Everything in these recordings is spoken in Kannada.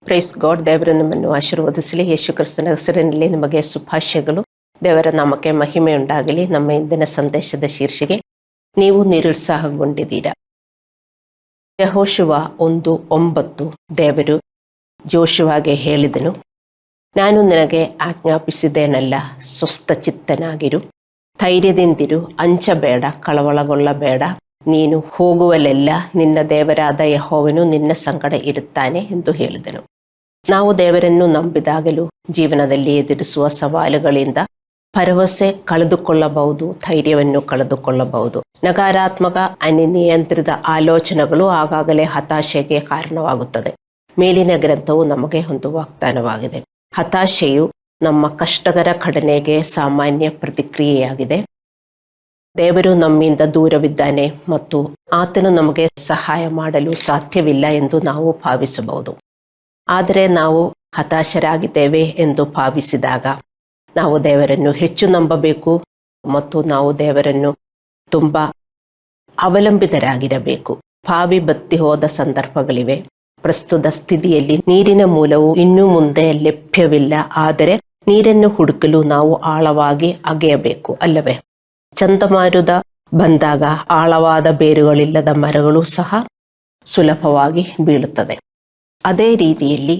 Praise God. ದೇವರ ನಮ್ಮನ್ನು ಆಶೀರ್ವದಿಸಲಿ. ಯೇಸು ಕ್ರಿಸ್ತನ ಹೆಸರಿನಲ್ಲಿ ನಿಮಗೆ ಶುಭಾಶಯಗಳು. ದೇವರ ನಾಮಕ್ಕೆ ಮಹಿಮೆ ಉಂಟಾಗಲಿ. ನಮ್ಮ ಇಂದಿನ ಸಂದೇಶದ ಶೀರ್ಷಿಕೆ, ನೀವು ನಿರುತ್ಸಾಹಗೊಂಡಿದ್ದೀರಾ. ಯೆಹೋಶುವ 1:9 ದೇವರು ಜೋಶುವಾಗೆ ಹೇಳಿದನು, ನಾನು ನಿನಗೆ ಆಜ್ಞಾಪಿಸಿದ್ದೇನಲ್ಲ, ಸ್ವಸ್ಥ ಚಿತ್ತನಾಗಿರು, ಧೈರ್ಯದಿಂದಿರು, ಅಂಚಬೇಡ, ಕಳವಳಗೊಳ್ಳಬೇಡ. ನೀನು ಹೋಗುವಲ್ಲೆಲ್ಲ ನಿನ್ನ ದೇವರಾದ ಯೆಹೋವನು ನಿನ್ನ ಸಂಗಡ ಇರುತ್ತಾನೆ ಎಂದು ಹೇಳಿದನು. ನಾವು ದೇವರನ್ನು ನಂಬಿದಾಗಲೂ ಜೀವನದಲ್ಲಿ ಎದುರಿಸುವ ಸವಾಲುಗಳಿಂದ ಭರವಸೆ ಕಳೆದುಕೊಳ್ಳಬಹುದು, ಧೈರ್ಯವನ್ನು ಕಳೆದುಕೊಳ್ಳಬಹುದು. ನಕಾರಾತ್ಮಕ ಅನಿಯಂತ್ರಿತ ಆಲೋಚನೆಗಳು ಆಗಾಗಲೇ ಹತಾಶೆಗೆ ಕಾರಣವಾಗುತ್ತದೆ. ಮೇಲಿನ ಗ್ರಂಥವು ನಮಗೆ ಒಂದು ವಾಗ್ದಾನವಾಗಿದೆ. ಹತಾಶೆಯು ನಮ್ಮ ಕಷ್ಟಕರ ಘಟನೆಗೆ ಸಾಮಾನ್ಯ ಪ್ರತಿಕ್ರಿಯೆಯಾಗಿದೆ. ದೇವರು ನಮ್ಮಿಂದ ದೂರವಿದ್ದಾನೆ ಮತ್ತು ಆತನು ನಮಗೆ ಸಹಾಯ ಮಾಡಲು ಸಾಧ್ಯವಿಲ್ಲ ಎಂದು ನಾವು ಭಾವಿಸಬಹುದು. ಆದರೆ ನಾವು ಹತಾಶರಾಗಿದ್ದೇವೆ ಎಂದು ಭಾವಿಸಿದಾಗ ನಾವು ದೇವರನ್ನು ಹೆಚ್ಚು ನಂಬಬೇಕು ಮತ್ತು ನಾವು ದೇವರನ್ನು ತುಂಬ ಅವಲಂಬಿತರಾಗಿರಬೇಕು. ಬಾವಿ ಬತ್ತಿ ಹೋದ ಸಂದರ್ಭಗಳಿವೆ. ಪ್ರಸ್ತುತ ಸ್ಥಿತಿಯಲ್ಲಿ ನೀರಿನ ಮೂಲವು ಇನ್ನು ಮುಂದೆ ಲಭ್ಯವಿಲ್ಲ, ಆದರೆ ನೀರನ್ನು ಹುಡುಕಲು ನಾವು ಆಳವಾಗಿ ಅಗೆಯಬೇಕು, ಅಲ್ಲವೇ? ಚಂಡಮಾರುತ ಬಂದಾಗ ಆಳವಾದ ಬೇರುಗಳಿಲ್ಲದ ಮರಗಳು ಸಹ ಸುಲಭವಾಗಿ ಬೀಳುತ್ತದೆ. ಅದೇ ರೀತಿಯಲ್ಲಿ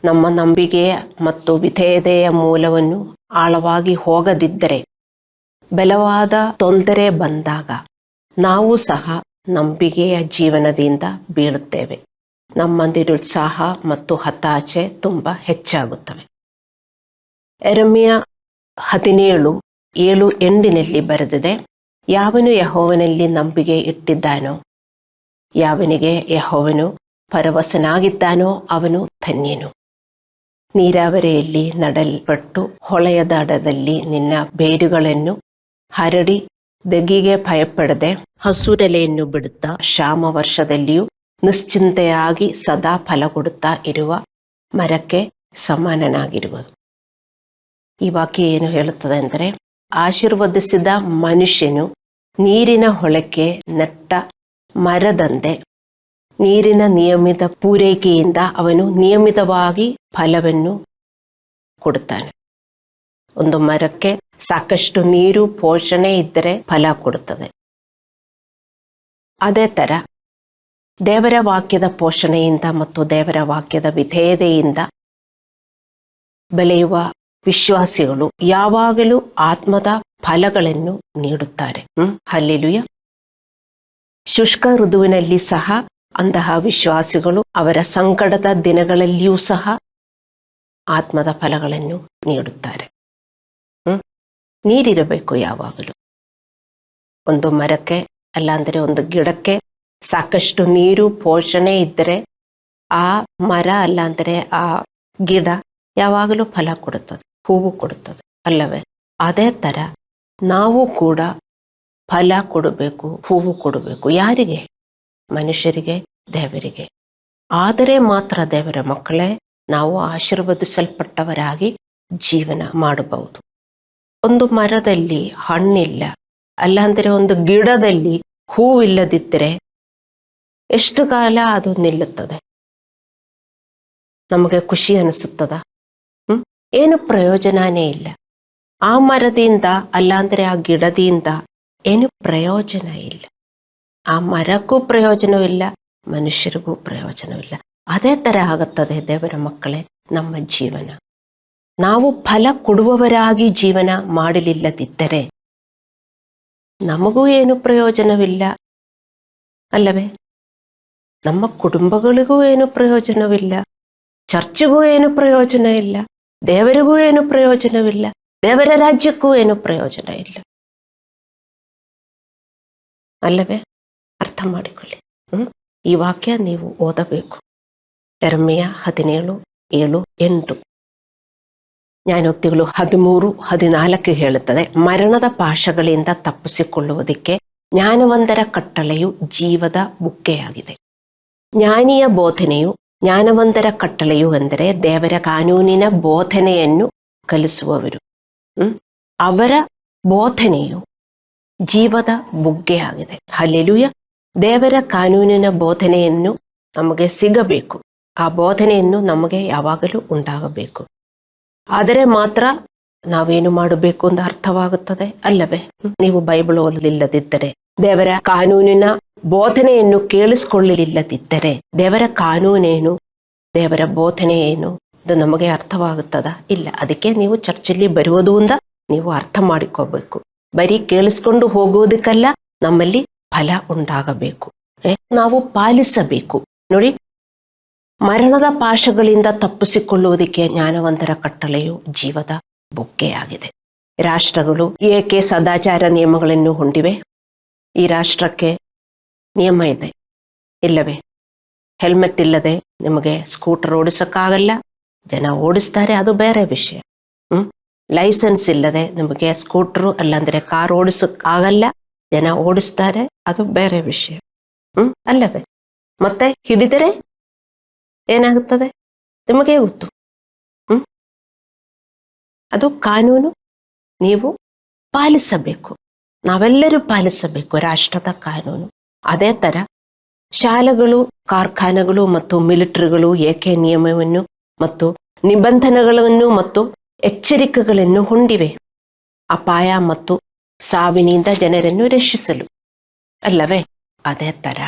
ನಮ್ಮ ನಂಬಿಕೆಯ ಮತ್ತು ವಿಧೇಯತೆಯ ಮೂಲವನ್ನು ಆಳವಾಗಿ ಹೋಗದಿದ್ದರೆ ಬಲವಾದ ತೊಂದರೆ ಬಂದಾಗ ನಾವು ಸಹ ನಂಬಿಕೆಯ ಜೀವನದಿಂದ ಬೀಳುತ್ತೇವೆ. ನಮ್ಮ ನಿರುತ್ಸಾಹ ಮತ್ತು ಹತಾಶೆ ತುಂಬ ಹೆಚ್ಚಾಗುತ್ತವೆ. ಯೆರೆಮೀಯ 17:7 ಬರೆದಿದೆ, ಯಾವನು ಯೆಹೋವನಲ್ಲಿ ನಂಬಿಕೆ ಇಟ್ಟಿದ್ದಾನೋ, ಯಾವನಿಗೆ ಯೆಹೋವನು ಭರವಸನಾಗಿದ್ದಾನೋ ಅವನು ಧನ್ಯನು. ನೀರಾವರಿಯಲ್ಲಿ ನಡೆಲ್ಪಟ್ಟು ಹೊಳೆಯ ದಡದಲ್ಲಿ ನಿನ್ನ ಬೇರುಗಳನ್ನು ಹರಡಿ ದಗಿಗೆ ಭಯಪಡದೆ ಹಸುರೆಲೆಯನ್ನು ಬಿಡುತ್ತಾ ಕ್ಷಾಮ ವರ್ಷದಲ್ಲಿಯೂ ನಿಶ್ಚಿಂತೆಯಾಗಿ ಸದಾ ಫಲ ಕೊಡುತ್ತಾ ಇರುವ ಮರಕ್ಕೆ ಸಮಾನನಾಗಿರುವುದು. ಈ ವಾಕ್ಯ ಏನು ಹೇಳುತ್ತದೆ ಅಂದರೆ, ಆಶೀರ್ವದಿಸಿದ ಮನುಷ್ಯನು ನೀರಿನ ಹೊಳಕ್ಕೆ ನೆಟ್ಟ ಮರದಂತೆ ನೀರಿನ ನಿಯಮಿತ ಪೂರೈಕೆಯಿಂದ ಅವನು ನಿಯಮಿತವಾಗಿ ಫಲವನ್ನು ಕೊಡುತ್ತಾನೆ. ಒಂದು ಮರಕ್ಕೆ ಸಾಕಷ್ಟು ನೀರು ಪೋಷಣೆ ಇದ್ದರೆ ಫಲ ಕೊಡುತ್ತದೆ. ಅದೇ ಥರ ದೇವರ ವಾಕ್ಯದ ಪೋಷಣೆಯಿಂದ ಮತ್ತು ದೇವರ ವಾಕ್ಯದ ವಿಧೇಯತೆಯಿಂದ ಬೆಳೆಯುವ ವಿಶ್ವಾಸಿಗಳು ಯಾವಾಗಲೂ ಆತ್ಮದ ಫಲಗಳನ್ನು ನೀಡುತ್ತಾರೆ. ಹಲ್ಲೆಲೂಯ. ಶುಷ್ಕ ಋತುವಿನಲ್ಲಿ ಸಹ ಅಂತಹ ವಿಶ್ವಾಸಿಗಳು ಅವರ ಸಂಕಟದ ದಿನಗಳಲ್ಲಿಯೂ ಸಹ ಆತ್ಮದ ಫಲಗಳನ್ನು ನೀಡುತ್ತಾರೆ. ನೀರಿರಬೇಕು ಯಾವಾಗಲೂ. ಒಂದು ಮರಕ್ಕೆ ಅಲ್ಲಾಂದರೆ ಒಂದು ಗಿಡಕ್ಕೆ ಸಾಕಷ್ಟು ನೀರು ಪೋಷಣೆ ಇದ್ದರೆ ಆ ಮರ ಅಲ್ಲಾಂದರೆ ಆ ಗಿಡ ಯಾವಾಗಲೂ ಫಲ ಕೊಡುತ್ತದೆ, ಹೂವು ಕೊಡುತ್ತದೆ, ಅಲ್ಲವೇ? ಅದೇ ಥರ ನಾವು ಕೂಡ ಫಲ ಕೊಡಬೇಕು, ಹೂವು ಕೊಡಬೇಕು. ಯಾರಿಗೆ? ಮನುಷ್ಯರಿಗೆ, ದೇವರಿಗೆ. ಆದರೆ ಮಾತ್ರ ದೇವರ ಮಕ್ಕಳೇ ನಾವು ಆಶೀರ್ವದಿಸಲ್ಪಟ್ಟವರಾಗಿ ಜೀವನ ಮಾಡಬಹುದು. ಒಂದು ಮರದಲ್ಲಿ ಹಣ್ಣಿಲ್ಲ, ಅಲ್ಲಾಂದರೆ ಒಂದು ಗಿಡದಲ್ಲಿ ಹೂವಿಲ್ಲದಿದ್ದರೆ ಎಷ್ಟು ಕಾಲ ಅದು ನಿಲ್ಲುತ್ತದೆ? ನಮಗೆ ಖುಷಿ ಅನಿಸುತ್ತದ? ಏನು ಪ್ರಯೋಜನನೇ ಇಲ್ಲ. ಆ ಮರದಿಂದ ಅಲ್ಲಾಂದರೆ ಆ ಗಿಡದಿಂದ ಏನು ಪ್ರಯೋಜನ ಇಲ್ಲ. ಆ ಮರಕ್ಕೂ ಪ್ರಯೋಜನವಿಲ್ಲ, ಮನುಷ್ಯರಿಗೂ ಪ್ರಯೋಜನವಿಲ್ಲ. ಅದೇ ಥರ ಆಗುತ್ತದೆ ದೇವರ ಮಕ್ಕಳೇ ನಮ್ಮ ಜೀವನ. ನಾವು ಫಲ ಕೊಡುವವರಾಗಿ ಜೀವನ ಮಾಡಲಿಲ್ಲದಿದ್ದರೆ ನಮಗೂ ಏನು ಪ್ರಯೋಜನವಿಲ್ಲ, ಅಲ್ಲವೇ? ನಮ್ಮ ಕುಟುಂಬಗಳಿಗೂ ಏನು ಪ್ರಯೋಜನವಿಲ್ಲ, ಚರ್ಚಿಗೂ ಏನು ಪ್ರಯೋಜನ ಇಲ್ಲ, ದೇವರಿಗೂ ಏನು ಪ್ರಯೋಜನವಿಲ್ಲ, ದೇವರ ರಾಜ್ಯಕ್ಕೂ ಏನು ಪ್ರಯೋಜನ ಇಲ್ಲ, ಅಲ್ಲವೇ? ಅರ್ಥ ಮಾಡಿಕೊಳ್ಳಿ. ಈ ವಾಕ್ಯ ನೀವು ಓದಬೇಕು. ಯೆರೆಮೀಯ 17:7-8. ಜ್ಞಾನೋಕ್ತಿಗಳು 13:14 ಹೇಳುತ್ತದೆ, ಮರಣದ ಪಾಶಗಳಿಂದ ತಪ್ಪಿಸಿಕೊಳ್ಳುವುದಕ್ಕೆ ಜ್ಞಾನವಂತರ ಕಟ್ಟಳೆಯು ಜೀವದ ಬುಕ್ಕೆಯಾಗಿದೆ. ಜ್ಞಾನಿಯ ಬೋಧನೆಯು, ಜ್ಞಾನವಂತರ ಕಟ್ಟಳೆಯು ಎಂದರೆ ದೇವರ ಕಾನೂನಿನ ಬೋಧನೆಯನ್ನು ಕಲಿಸುವವರು. ಅವರ ಬೋಧನೆಯು ಜೀವದ ಬುಗ್ಗೆಯಾಗಿದೆ. ಹಲ್ಲೆಲೂಯ. ದೇವರ ಕಾನೂನಿನ ಬೋಧನೆಯನ್ನು ನಮಗೆ ಸಿಗಬೇಕು. ಆ ಬೋಧನೆಯನ್ನು ನಮಗೆ ಯಾವಾಗಲೂ ಉಂಟಾಗಬೇಕು. ಆದರೆ ಮಾತ್ರ ನಾವೇನು ಮಾಡಬೇಕು ಅಂತ ಅರ್ಥವಾಗುತ್ತದೆ ಅಲ್ಲವೇ? ನೀವು ಬೈಬಲ್ ಓದಲಿಲ್ಲದಿದ್ದರೆ, ದೇವರ ಕಾನೂನಿನ ಬೋಧನೆಯನ್ನು ಕೇಳಿಸ್ಕೊಳ್ಳಲಿಲ್ಲದಿದ್ದರೆ ದೇವರ ಕಾನೂನೇನು, ದೇವರ ಬೋಧನೆ ಏನು ಅದು ನಮಗೆ ಅರ್ಥವಾಗುತ್ತದ? ಇಲ್ಲ. ಅದಕ್ಕೆ ನೀವು ಚರ್ಚಲ್ಲಿ ಬರುವುದು ಅಂತ ನೀವು ಅರ್ಥ ಮಾಡಿಕೋಬೇಕು. ಬರೀ ಕೇಳಿಸ್ಕೊಂಡು ಹೋಗುವುದಕ್ಕಲ್ಲ, ನಮ್ಮಲ್ಲಿ ಫಲ ಉಂಟಾಗಬೇಕು. ನಾವು ಪಾಲಿಸಬೇಕು. ನೋಡಿ, ಮರಣದ ಪಾಶಗಳಿಂದ ತಪ್ಪಿಸಿಕೊಳ್ಳುವುದಕ್ಕೆ ಜ್ಞಾನವಂತರ ಕಟ್ಟಳೆಯು ಜೀವದ ಬೊಕ್ಕೆಯಾಗಿದೆ. ರಾಷ್ಟ್ರಗಳು ಏಕೆ ಸದಾಚಾರ ನಿಯಮಗಳನ್ನು ಹೊಂದಿವೆ? ಈ ರಾಷ್ಟ್ರಕ್ಕೆ ನಿಯಮ ಇದೆ, ಇಲ್ಲವೇ? ಹೆಲ್ಮೆಟ್ ಇಲ್ಲದೆ ನಿಮಗೆ ಸ್ಕೂಟರ್ ಓಡಿಸೋಕ್ಕಾಗಲ್ಲ. ಜನ ಓಡಿಸ್ತಾರೆ, ಅದು ಬೇರೆ ವಿಷಯ. ಲೈಸೆನ್ಸ್ ಇಲ್ಲದೆ ನಿಮಗೆ ಸ್ಕೂಟ್ರು ಅಲ್ಲಾಂದ್ರೆ ಕಾರ್ ಓಡಿಸೋಕ್ಕಾಗಲ್ಲ, ಜನ ಓಡಿಸ್ತಾರೆ, ಅದು ಬೇರೆ ವಿಷಯ. ಅಲ್ಲವೇ? ಮತ್ತೆ ಹಿಡಿದರೆ ಏನಾಗುತ್ತದೆ ನಿಮಗೆ ಗೊತ್ತು. ಅದು ಕಾನೂನು ನೀವು ಪಾಲಿಸಬೇಕು, ನಾವೆಲ್ಲರೂ ಪಾಲಿಸಬೇಕು ರಾಷ್ಟ್ರದ ಕಾನೂನು. ಅದೇ ತರ ಶಾಲೆಗಳು, ಕಾರ್ಖಾನೆಗಳು ಮತ್ತು ಮಿಲಿಟರಿಗಳು ಏಕೆ ನಿಯಮವನ್ನು ಮತ್ತು ನಿಬಂಧನೆಗಳನ್ನು ಮತ್ತು ಎಚ್ಚರಿಕೆಗಳನ್ನು ಹೊಂದಿವೆ? ಅಪಾಯ ಮತ್ತು ಸಾವಿನಿಂದ ಜನರನ್ನು ರಕ್ಷಿಸಲು, ಅಲ್ಲವೇ? ಅದೇ ತರ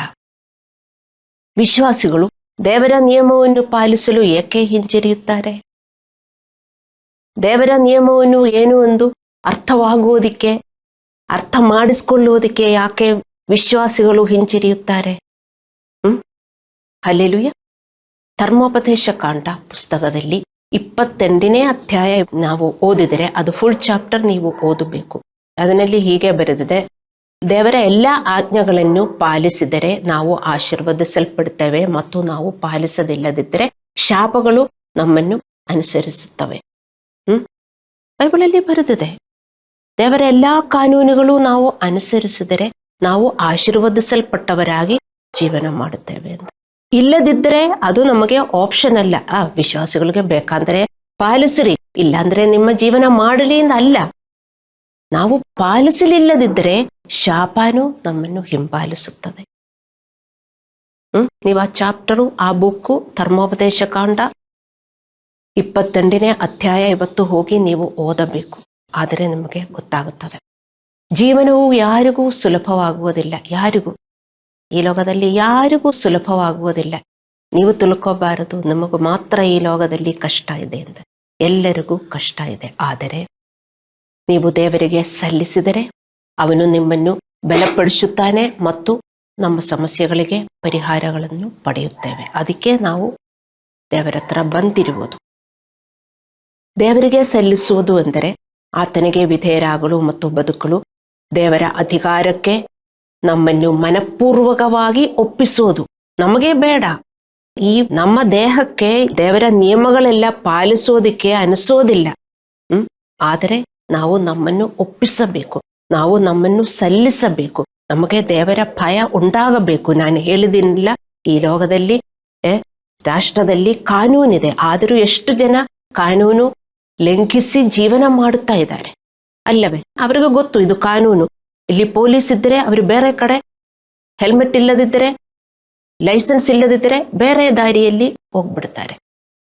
ವಿಶ್ವಾಸಿಗಳು ದೇವರ ನಿಯಮವನ್ನು ಪಾಲಿಸಲು ಏಕೆ ಹಿಂಜರಿಯುತ್ತಾರೆ? ದೇವರ ನಿಯಮವನ್ನು ಏನು ಎಂದು ಅರ್ಥವಾಗುವುದಕ್ಕೆ, ಅರ್ಥ ಮಾಡಿಸಿಕೊಳ್ಳುವುದಕ್ಕೆ ಯಾಕೆ ವಿಶ್ವಾಸಿಗಳು ಹಿಂಜರಿಯುತ್ತಾರೆ? ಹಲ್ಲೆಲೂಯ. ಧರ್ಮೋಪದೇಶ ಕಾಂಡ ಪುಸ್ತಕದಲ್ಲಿ 28ನೇ ಅಧ್ಯಾಯ ನಾವು ಓದಿದರೆ, ಅದು ಫುಲ್ ಚಾಪ್ಟರ್ ನೀವು ಓದಬೇಕು. ಅದರಲ್ಲಿ ಹೀಗೆ ಬರೆದಿದೆ, ದೇವರ ಎಲ್ಲ ಆಜ್ಞೆಗಳನ್ನು ಪಾಲಿಸಿದರೆ ನಾವು ಆಶೀರ್ವದಿಸಲ್ಪಡುತ್ತೇವೆ ಮತ್ತು ನಾವು ಪಾಲಿಸದಿಲ್ಲದಿದ್ದರೆ ಶಾಪಗಳು ನಮ್ಮನ್ನು ಅನುಸರಿಸುತ್ತವೆ. ಬೈಬಲಲ್ಲಿ ಬರೆದಿದೆ, ದೇವರ ಎಲ್ಲಾ ಕಾನೂನುಗಳು ನಾವು ಅನುಸರಿಸಿದರೆ ನಾವು ಆಶೀರ್ವದಿಸಲ್ಪಟ್ಟವರಾಗಿ ಜೀವನ ಮಾಡುತ್ತೇವೆ ಅಂತ. ಇಲ್ಲದಿದ್ದರೆ ಅದು ನಮಗೆ ಆಪ್ಷನ್ ಅಲ್ಲ. ವಿಶ್ವಾಸಿಗಳಿಗೆ ಬೇಕಂದ್ರೆ ಪಾಲಿಸಿರಿ, ಇಲ್ಲಾಂದ್ರೆ ನಿಮ್ಮ ಜೀವನ ಮಾಡಲಿ ಅಲ್ಲ. ನಾವು ಪಾಲಿಸಲಿಲ್ಲದಿದ್ದರೆ ಶಾಪನು ನಮ್ಮನ್ನು ಹಿಂಬಾಲಿಸುತ್ತದೆ. ನೀವು ಆ ಚಾಪ್ಟರು, ಆ ಬುಕ್ಕು ಧರ್ಮೋಪದೇಶ ಕಾಂಡ 28ನೇ ಅಧ್ಯಾಯ ಇವತ್ತು ಹೋಗಿ ನೀವು ಓದಬೇಕು. ಆದರೆ ನಿಮಗೆ ಗೊತ್ತಾಗುತ್ತದೆ. ಜೀವನವು ಯಾರಿಗೂ ಸುಲಭವಾಗುವುದಿಲ್ಲ. ಯಾರಿಗೂ ಈ ಲೋಕದಲ್ಲಿ ಯಾರಿಗೂ ಸುಲಭವಾಗುವುದಿಲ್ಲ. ನೀವು ತಿಳ್ಕೋಬಾರದು ನಮಗೂ ಮಾತ್ರ ಈ ಲೋಕದಲ್ಲಿ ಕಷ್ಟ ಇದೆ ಅಂತ. ಎಲ್ಲರಿಗೂ ಕಷ್ಟ ಇದೆ. ಆದರೆ ನೀವು ದೇವರಿಗೆ ಸಲ್ಲಿಸಿದರೆ ಅವನು ನಿಮ್ಮನ್ನು ಬಲಪಡಿಸುತ್ತಾನೆ ಮತ್ತು ನಮ್ಮ ಸಮಸ್ಯೆಗಳಿಗೆ ಪರಿಹಾರಗಳನ್ನು ಪಡೆಯುತ್ತೇವೆ. ಅದಕ್ಕೆ ನಾವು ದೇವರ ಹತ್ರ ಬಂದಿರುವುದು. ದೇವರಿಗೆ ಸಲ್ಲಿಸುವುದು ಎಂದರೆ ಆತನಿಗೆ ವಿಧೇಯರಾಗಲು ಮತ್ತು ಬದುಕಲು, ದೇವರ ಅಧಿಕಾರಕ್ಕೆ ನಮ್ಮನ್ನು ಮನಪೂರ್ವಕವಾಗಿ ಒಪ್ಪಿಸುವುದು. ನಮಗೆ ಬೇಡ, ಈ ನಮ್ಮ ದೇಹಕ್ಕೆ ದೇವರ ನಿಯಮಗಳೆಲ್ಲ ಪಾಲಿಸೋದಕ್ಕೆ ಅನಿಸೋದಿಲ್ಲ. ಆದರೆ ನಾವು ನಮ್ಮನ್ನು ಒಪ್ಪಿಸಬೇಕು, ನಾವು ನಮ್ಮನ್ನು ಸಲ್ಲಿಸಬೇಕು. ನಮಗೆ ದೇವರ ಭಯ ಉಂಟಾಗಬೇಕು. ನಾನು ಹೇಳಿದಿಲ್ಲ, ಈ ಲೋಕದಲ್ಲಿ ರಾಷ್ಟ್ರದಲ್ಲಿ ಕಾನೂನಿದೆ, ಆದರೂ ಎಷ್ಟು ಜನ ಕಾನೂನು ಲಂಘಿಸಿ ಜೀವನ ಮಾಡುತ್ತಾ ಇದ್ದಾರೆ ಅಲ್ಲವೇ? ಅವರಿಗೆ ಗೊತ್ತು ಇದು ಕಾನೂನು. ಇಲ್ಲಿ ಪೊಲೀಸ್ ಇದ್ದರೆ ಅವರು ಬೇರೆ ಕಡೆ, ಹೆಲ್ಮೆಟ್ ಇಲ್ಲದಿದ್ದರೆ, ಲೈಸೆನ್ಸ್ ಇಲ್ಲದಿದ್ದರೆ ಬೇರೆ ದಾರಿಯಲ್ಲಿ ಹೋಗ್ಬಿಡ್ತಾರೆ.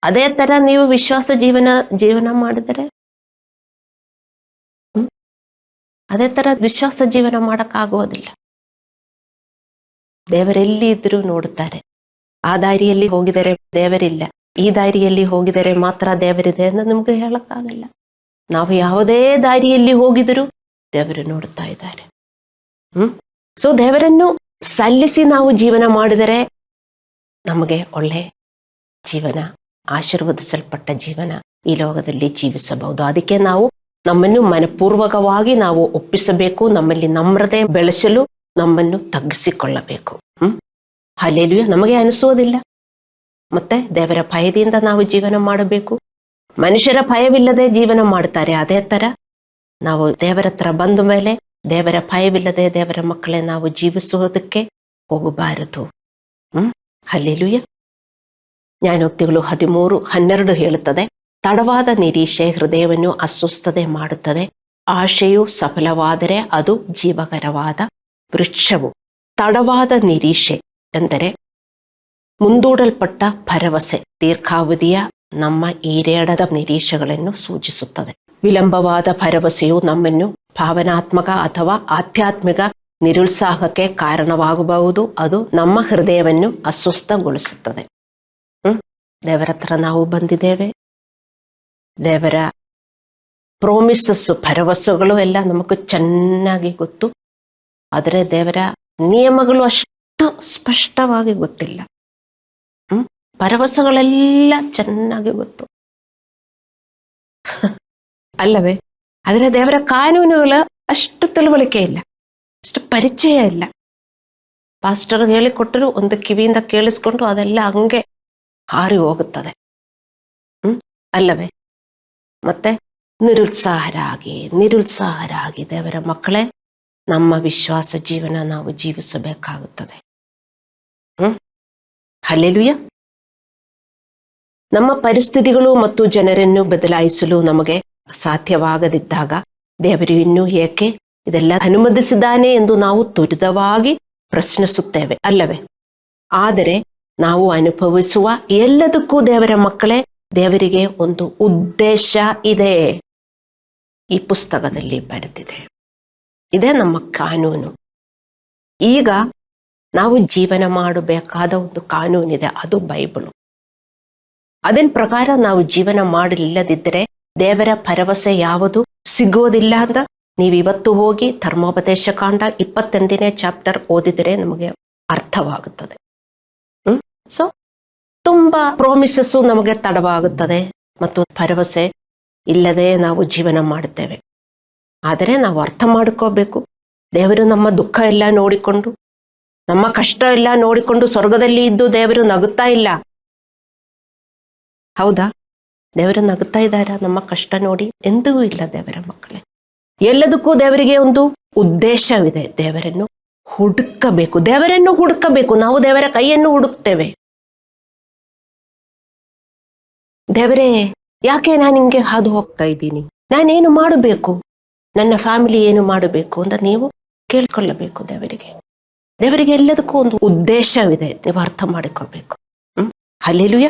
ಅದೇ ತರ ನೀವು ವಿಶ್ವಾಸ ಜೀವನ ಮಾಡಿದರೆ, ಅದೇ ತರ ವಿಶ್ವಾಸ ಜೀವನ ಮಾಡಕ್ಕಾಗೋದಿಲ್ಲ. ದೇವರೆಲ್ಲಿ ಇದ್ರೂ ನೋಡುತ್ತಾರೆ. ಆ ದಾರಿಯಲ್ಲಿ ಹೋಗಿದರೆ ದೇವರಿಲ್ಲ, ಈ ದಾರಿಯಲ್ಲಿ ಹೋಗಿದರೆ ಮಾತ್ರ ದೇವರಿದೆ ಅಂತ ನಿಮ್ಗೆ ಹೇಳಕ್ಕಾಗಲ್ಲ. ನಾವು ಯಾವುದೇ ದಾರಿಯಲ್ಲಿ ಹೋಗಿದರೂ ದೇವರು ನೋಡುತ್ತಾ ಇದ್ದಾರೆ. ಸೊ ದೇವರನ್ನು ಸಲ್ಲಿಸಿ ನಾವು ಜೀವನ ಮಾಡಿದರೆ ನಮಗೆ ಒಳ್ಳೆ ಜೀವನ, ಆಶೀರ್ವದಿಸಲ್ಪಟ್ಟ ಜೀವನ ಈ ಲೋಕದಲ್ಲಿ ಜೀವಿಸಬಹುದು. ಅದಕ್ಕೆ ನಾವು ನಮ್ಮನ್ನು ಮನಪೂರ್ವಕವಾಗಿ ನಾವು ಒಪ್ಪಿಸಬೇಕು. ನಮ್ಮಲ್ಲಿ ನಮ್ರತೆ ಬೆಳೆಸಲು ನಮ್ಮನ್ನು ತಗ್ಗಿಸಿಕೊಳ್ಳಬೇಕು. ಹಲ್ಲೆಲೂಯ. ನಮಗೆ ಅನಿಸೋದಿಲ್ಲ. ಮತ್ತೆ ದೇವರ ಭಯದಿಂದ ನಾವು ಜೀವನ ಮಾಡಬೇಕು. ಮನುಷ್ಯರ ಭಯವಿಲ್ಲದೆ ಜೀವನ ಮಾಡ್ತಾರೆ. ಅದೇ ತರ ನಾವು ದೇವರ ಹತ್ರ ಬಂದ ಮೇಲೆ ದೇವರ ಭಯವಿಲ್ಲದೆ ದೇವರ ಮಕ್ಕಳೇ ನಾವು ಜೀವಿಸುವುದಕ್ಕೆ ಹೋಗಬಾರದು. ಹಲ್ಲೆಲೂಯ. ಜ್ಞಾನೋಕ್ತಿಗಳು 13:12 ಹೇಳುತ್ತದೆ, ತಡವಾದ ನಿರೀಕ್ಷೆ ಹೃದಯವನ್ನು ಅಸ್ವಸ್ಥತೆ ಮಾಡುತ್ತದೆ, ಆಶೆಯು ಸಫಲವಾದರೆ ಅದು ಜೀವಕರವಾದ ವೃಕ್ಷವು. ತಡವಾದ ನಿರೀಕ್ಷೆ ಎಂದರೆ ಮುಂದೂಡಲ್ಪಟ್ಟ ಭರವಸೆ ದೀರ್ಘಾವಧಿಯ ನಮ್ಮ ಈಡೇರದ ನಿರೀಕ್ಷೆಗಳನ್ನು ಸೂಚಿಸುತ್ತದೆ. ವಿಳಂಬವಾದ ಭರವಸೆಯು ನಮ್ಮನ್ನು ಭಾವನಾತ್ಮಕ ಅಥವಾ ಆಧ್ಯಾತ್ಮಿಕ ನಿರುತ್ಸಾಹಕ್ಕೆ ಕಾರಣವಾಗಬಹುದು. ಅದು ನಮ್ಮ ಹೃದಯವನ್ನು ಅಸ್ವಸ್ಥಗೊಳಿಸುತ್ತದೆ. ದೇವರ ಹತ್ರ ನಾವು ಬಂದಿದ್ದೇವೆ. ದೇವರ ಪ್ರೋಮಿಸಸ್, ಭರವಸೆಗಳು ಎಲ್ಲ ನಮಗೆ ಚೆನ್ನಾಗಿ ಗೊತ್ತು. ಆದರೆ ದೇವರ ನಿಯಮಗಳು ಅಷ್ಟು ಸ್ಪಷ್ಟವಾಗಿ ಗೊತ್ತಿಲ್ಲ. ಭರವಸೆಗಳೆಲ್ಲ ಚೆನ್ನಾಗಿ ಗೊತ್ತು ಅಲ್ಲವೇ? ಆದರೆ ದೇವರ ಕಾನೂನುಗಳ ಅಷ್ಟು ತಿಳುವಳಿಕೆ ಇಲ್ಲ, ಅಷ್ಟು ಪರಿಚಯ ಇಲ್ಲ. ಪಾಸ್ಟರ್ ಹೇಳಿಕೊಟ್ಟರು ಒಂದು ಕಿವಿಯಿಂದ ಕೇಳಿಸ್ಕೊಂಡು ಅದೆಲ್ಲ ಹಂಗೆ ಹಾರಿ ಹೋಗುತ್ತದೆ. ಅಲ್ಲವೇ? ಮತ್ತೆ ನಿರುತ್ಸಾಹರಾಗಿ ದೇವರ ಮಕ್ಕಳೇ, ನಮ್ಮ ವಿಶ್ವಾಸ ಜೀವನ ನಾವು ಜೀವಿಸಬೇಕಾಗುತ್ತದೆ. ಹಲ್ಲೆಲೂಯ. ನಮ್ಮ ಪರಿಸ್ಥಿತಿಗಳು ಮತ್ತು ಜನರನ್ನು ಬದಲಾಯಿಸಲು ನಮಗೆ ಸಾಧ್ಯವಾಗದಿದ್ದಾಗ ದೇವರು ಇನ್ನೂ ಏಕೆ ಇದೆಲ್ಲ ಅನುಮತಿಸಿದ್ದಾನೆ ಎಂದು ನಾವು ತ್ವರಿತವಾಗಿ ಪ್ರಶ್ನಿಸುತ್ತೇವೆ, ಅಲ್ಲವೇ? ಆದರೆ ನಾವು ಅನುಭವಿಸುವ ಎಲ್ಲದಕ್ಕೂ ದೇವರ ಮಕ್ಕಳೇ, ದೇವರಿಗೆ ಒಂದು ಉದ್ದೇಶ ಇದೆ. ಈ ಪುಸ್ತಕದಲ್ಲಿ ಬರೆದಿದೆ. ಇದೇ ನಮ್ಮ ಕಾನೂನು. ಈಗ ನಾವು ಜೀವನ ಮಾಡಬೇಕಾದ ಒಂದು ಕಾನೂನಿದೆ, ಅದು ಬೈಬಲು. ಅದನ್ ಪ್ರಕಾರ ನಾವು ಜೀವನ ಮಾಡಲಿಲ್ಲದಿದ್ದರೆ ದೇವರ ಭರವಸೆ ಯಾವುದು ಸಿಗೋದಿಲ್ಲ ಅಂತ ನೀವಿವತ್ತು ಹೋಗಿ ಧರ್ಮೋಪದೇಶ ಕಾಂಡ 28ನೇ ಚಾಪ್ಟರ್ ಓದಿದರೆ ನಮಗೆ ಅರ್ಥವಾಗುತ್ತದೆ. ಸೊ ತುಂಬಾ ಪ್ರೋಮಿಸಸ್ಸು ನಮಗೆ ತಡವಾಗುತ್ತದೆ ಮತ್ತು ಭರವಸೆ ಇಲ್ಲದೆ ನಾವು ಜೀವನ ಮಾಡುತ್ತೇವೆ. ಆದರೆ ನಾವು ಅರ್ಥ ಮಾಡ್ಕೋಬೇಕು, ದೇವರು ನಮ್ಮ ದುಃಖ ಎಲ್ಲ ನೋಡಿಕೊಂಡು, ನಮ್ಮ ಕಷ್ಟ ಎಲ್ಲ ನೋಡಿಕೊಂಡು ಸ್ವರ್ಗದಲ್ಲಿ ಇದ್ದು ದೇವರು ನಗುತ್ತಾ ಇಲ್ಲ. ಹೌದಾ? ದೇವರು ನಗುತ್ತಾ ಇದ್ದಾರ ನಮ್ಮ ಕಷ್ಟ ನೋಡಿ? ಎಂದಿಗೂ ಇಲ್ಲ ದೇವರ ಮಕ್ಕಳೇ. ಎಲ್ಲದಕ್ಕೂ ದೇವರಿಗೆ ಒಂದು ಉದ್ದೇಶವಿದೆ. ದೇವರನ್ನು ಹುಡುಕಬೇಕು. ನಾವು ದೇವರ ಕೈಯನ್ನು ಹುಡುಕ್ತೇವೆ. ದೇವರೇ, ಯಾಕೆ ನಾನು ಹಿಂಗೆ ಹಾದು ಹೋಗ್ತಾ ಇದ್ದೀನಿ? ನಾನೇನು ಮಾಡಬೇಕು? ನನ್ನ ಫ್ಯಾಮಿಲಿ ಏನು ಮಾಡಬೇಕು ಅಂತ ನೀವು ಕೇಳ್ಕೊಳ್ಳಬೇಕು ದೇವರಿಗೆ. ದೇವರಿಗೆ ಎಲ್ಲದಕ್ಕೂ ಒಂದು ಉದ್ದೇಶವಿದೆ, ನೀವು ಅರ್ಥ ಮಾಡಿಕೊಳ್ಬೇಕು. ಹಲ್ಲೆಲೂಯ.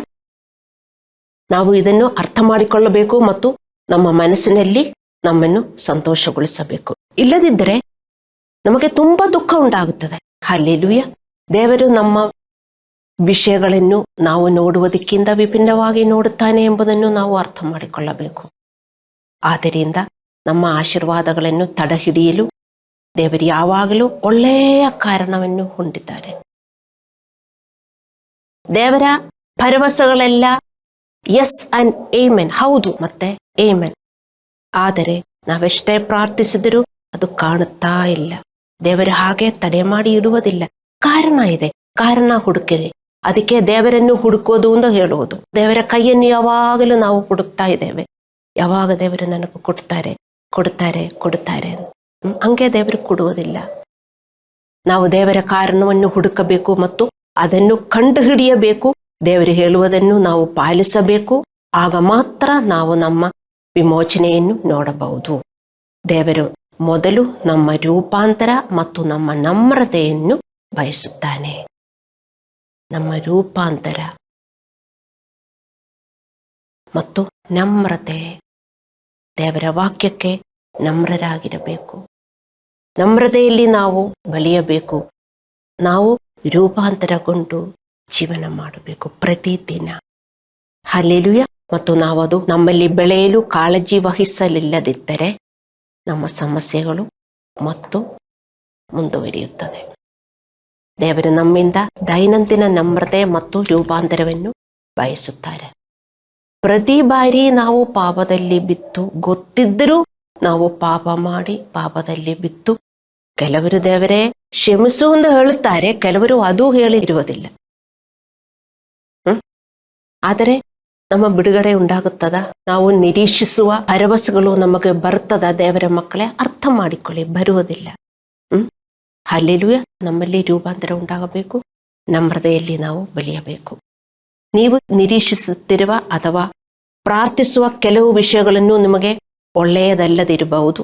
ನಾವು ಇದನ್ನು ಅರ್ಥ ಮಾಡಿಕೊಳ್ಳಬೇಕು ಮತ್ತು ನಮ್ಮ ಮನಸ್ಸಿನಲ್ಲಿ ನಮ್ಮನ್ನು ಸಂತೋಷಗೊಳಿಸಬೇಕು. ಇಲ್ಲದಿದ್ದರೆ ನಮಗೆ ತುಂಬಾ ದುಃಖ ಉಂಟಾಗುತ್ತದೆ. ಹಲ್ಲೆಲೂಯ. ದೇವರು ನಮ್ಮ ವಿಷಯಗಳನ್ನು ನಾವು ನೋಡುವುದಕ್ಕಿಂತ ವಿಭಿನ್ನವಾಗಿ ನೋಡುತ್ತಾನೆ ಎಂಬುದನ್ನು ನಾವು ಅರ್ಥ ಮಾಡಿಕೊಳ್ಳಬೇಕು. ಆದ್ದರಿಂದ ನಮ್ಮ ಆಶೀರ್ವಾದಗಳನ್ನು ತಡೆಹಿಡಿಯಲು ದೇವರು ಯಾವಾಗಲೂ ಒಳ್ಳೆಯ ಕಾರಣವನ್ನು ಹೊಂದಿದ್ದಾರೆ. ದೇವರ ಭರವಸೆಗಳೆಲ್ಲ ಎಸ್ ಅಂಡ್ ಏಮೆನ್, ಹೌದು ಮತ್ತೆ ಏಮೆನ್. ಆದರೆ ನಾವೆಷ್ಟೇ ಪ್ರಾರ್ಥಿಸಿದರೂ ಅದು ಕಾಣುತ್ತಾ ಇಲ್ಲ. ದೇವರು ಹಾಗೆ ತಡೆ ಮಾಡಿ ಇಡುವುದಿಲ್ಲ. ಕಾರಣ ಇದೆ, ಕಾರಣ ಹುಡುಕಿರಿ. ಅದಕ್ಕೆ ದೇವರನ್ನು ಹುಡುಕೋದು ಅಂತ ಹೇಳುವುದು. ದೇವರ ಕೈಯನ್ನು ಯಾವಾಗಲೂ ನಾವು ಹುಡುಕ್ತಾ ಇದ್ದೇವೆ. ಯಾವಾಗ ದೇವರು ನನಗೆ ಕೊಡುತ್ತಾರೆ ಹಂಗೆ ದೇವರು ಕೊಡುವುದಿಲ್ಲ. ನಾವು ದೇವರ ಕಾರಣವನ್ನು ಹುಡುಕಬೇಕು ಮತ್ತು ಅದನ್ನು ಕಂಡುಹಿಡಿಯಬೇಕು. ದೇವರು ಹೇಳುವುದನ್ನು ನಾವು ಪಾಲಿಸಬೇಕು. ಆಗ ಮಾತ್ರ ನಾವು ನಮ್ಮ ವಿಮೋಚನೆಯನ್ನು ನೋಡಬಹುದು. ದೇವರು ಮೊದಲು ನಮ್ಮ ರೂಪಾಂತರ ಮತ್ತು ನಮ್ಮ ನಮ್ರತೆಯನ್ನು ಬಯಸುತ್ತಾನೆ. ನಮ್ಮ ರೂಪಾಂತರ ಮತ್ತು ನಮ್ರತೆ. ದೇವರ ವಾಕ್ಯಕ್ಕೆ ನಮ್ರರಾಗಿರಬೇಕು. ನಮ್ರತೆಯಲ್ಲಿ ನಾವು ಬೆಳೆಯಬೇಕು. ನಾವು ರೂಪಾಂತರಗೊಂಡು ಜೀವನ ಮಾಡಬೇಕು ಪ್ರತಿದಿನ. ಹಲ್ಲೆಲೂಯ. ಮತ್ತು ನಾವದು ನಮ್ಮಲ್ಲಿ ಬೆಳೆಯಲು ಕಾಳಜಿ ವಹಿಸಲಿಲ್ಲದಿದ್ದರೆ ನಮ್ಮ ಸಮಸ್ಯೆಗಳು ಮತ್ತು ಮುಂದುವರಿಯುತ್ತದೆ. ದೇವರು ನಮ್ಮಿಂದ ದೈನಂದಿನ ನಮ್ರತೆ ಮತ್ತು ರೂಪಾಂತರವನ್ನು ಬಯಸುತ್ತಾರೆ. ಪ್ರತಿ ಬಾರಿ ನಾವು ಪಾಪದಲ್ಲಿ ಬಿತ್ತು, ಗೊತ್ತಿದ್ದರೂ ನಾವು ಪಾಪ ಮಾಡಿ ಪಾಪದಲ್ಲಿ ಬಿತ್ತು, ಕೆಲವರು ದೇವರೇ ಕ್ಷಮಿಸು ಎಂದು ಹೇಳುತ್ತಾರೆ, ಕೆಲವರು ಅದು ಹೇಳಿರುವುದಿಲ್ಲ. ಆದರೆ ನಮ್ಮ ಬಿಡುಗಡೆ ಉಂಟಾಗುತ್ತದ? ನಾವು ನಿರೀಕ್ಷಿಸುವ ಭರವಸೆಗಳು ನಮಗೆ ಬರ್ತದ? ದೇವರ ಮಕ್ಕಳೇ, ಅರ್ಥ ಮಾಡಿಕೊಳ್ಳಿ, ಬರುವುದಿಲ್ಲ. ಹಲ್ಲೆಲೂಯ. ನಮ್ಮಲ್ಲಿ ರೂಪಾಂತರ ಉಂಟಾಗಬೇಕು. ನಮ್ರತೆಯಲ್ಲಿ ನಾವು ಬೆಳೆಯಬೇಕು. ನೀವು ನಿರೀಕ್ಷಿಸುತ್ತಿರುವ ಅಥವಾ ಪ್ರಾರ್ಥಿಸುವ ಕೆಲವು ವಿಷಯಗಳನ್ನು ನಿಮಗೆ ಒಳ್ಳೆಯದಲ್ಲದಿರಬಹುದು.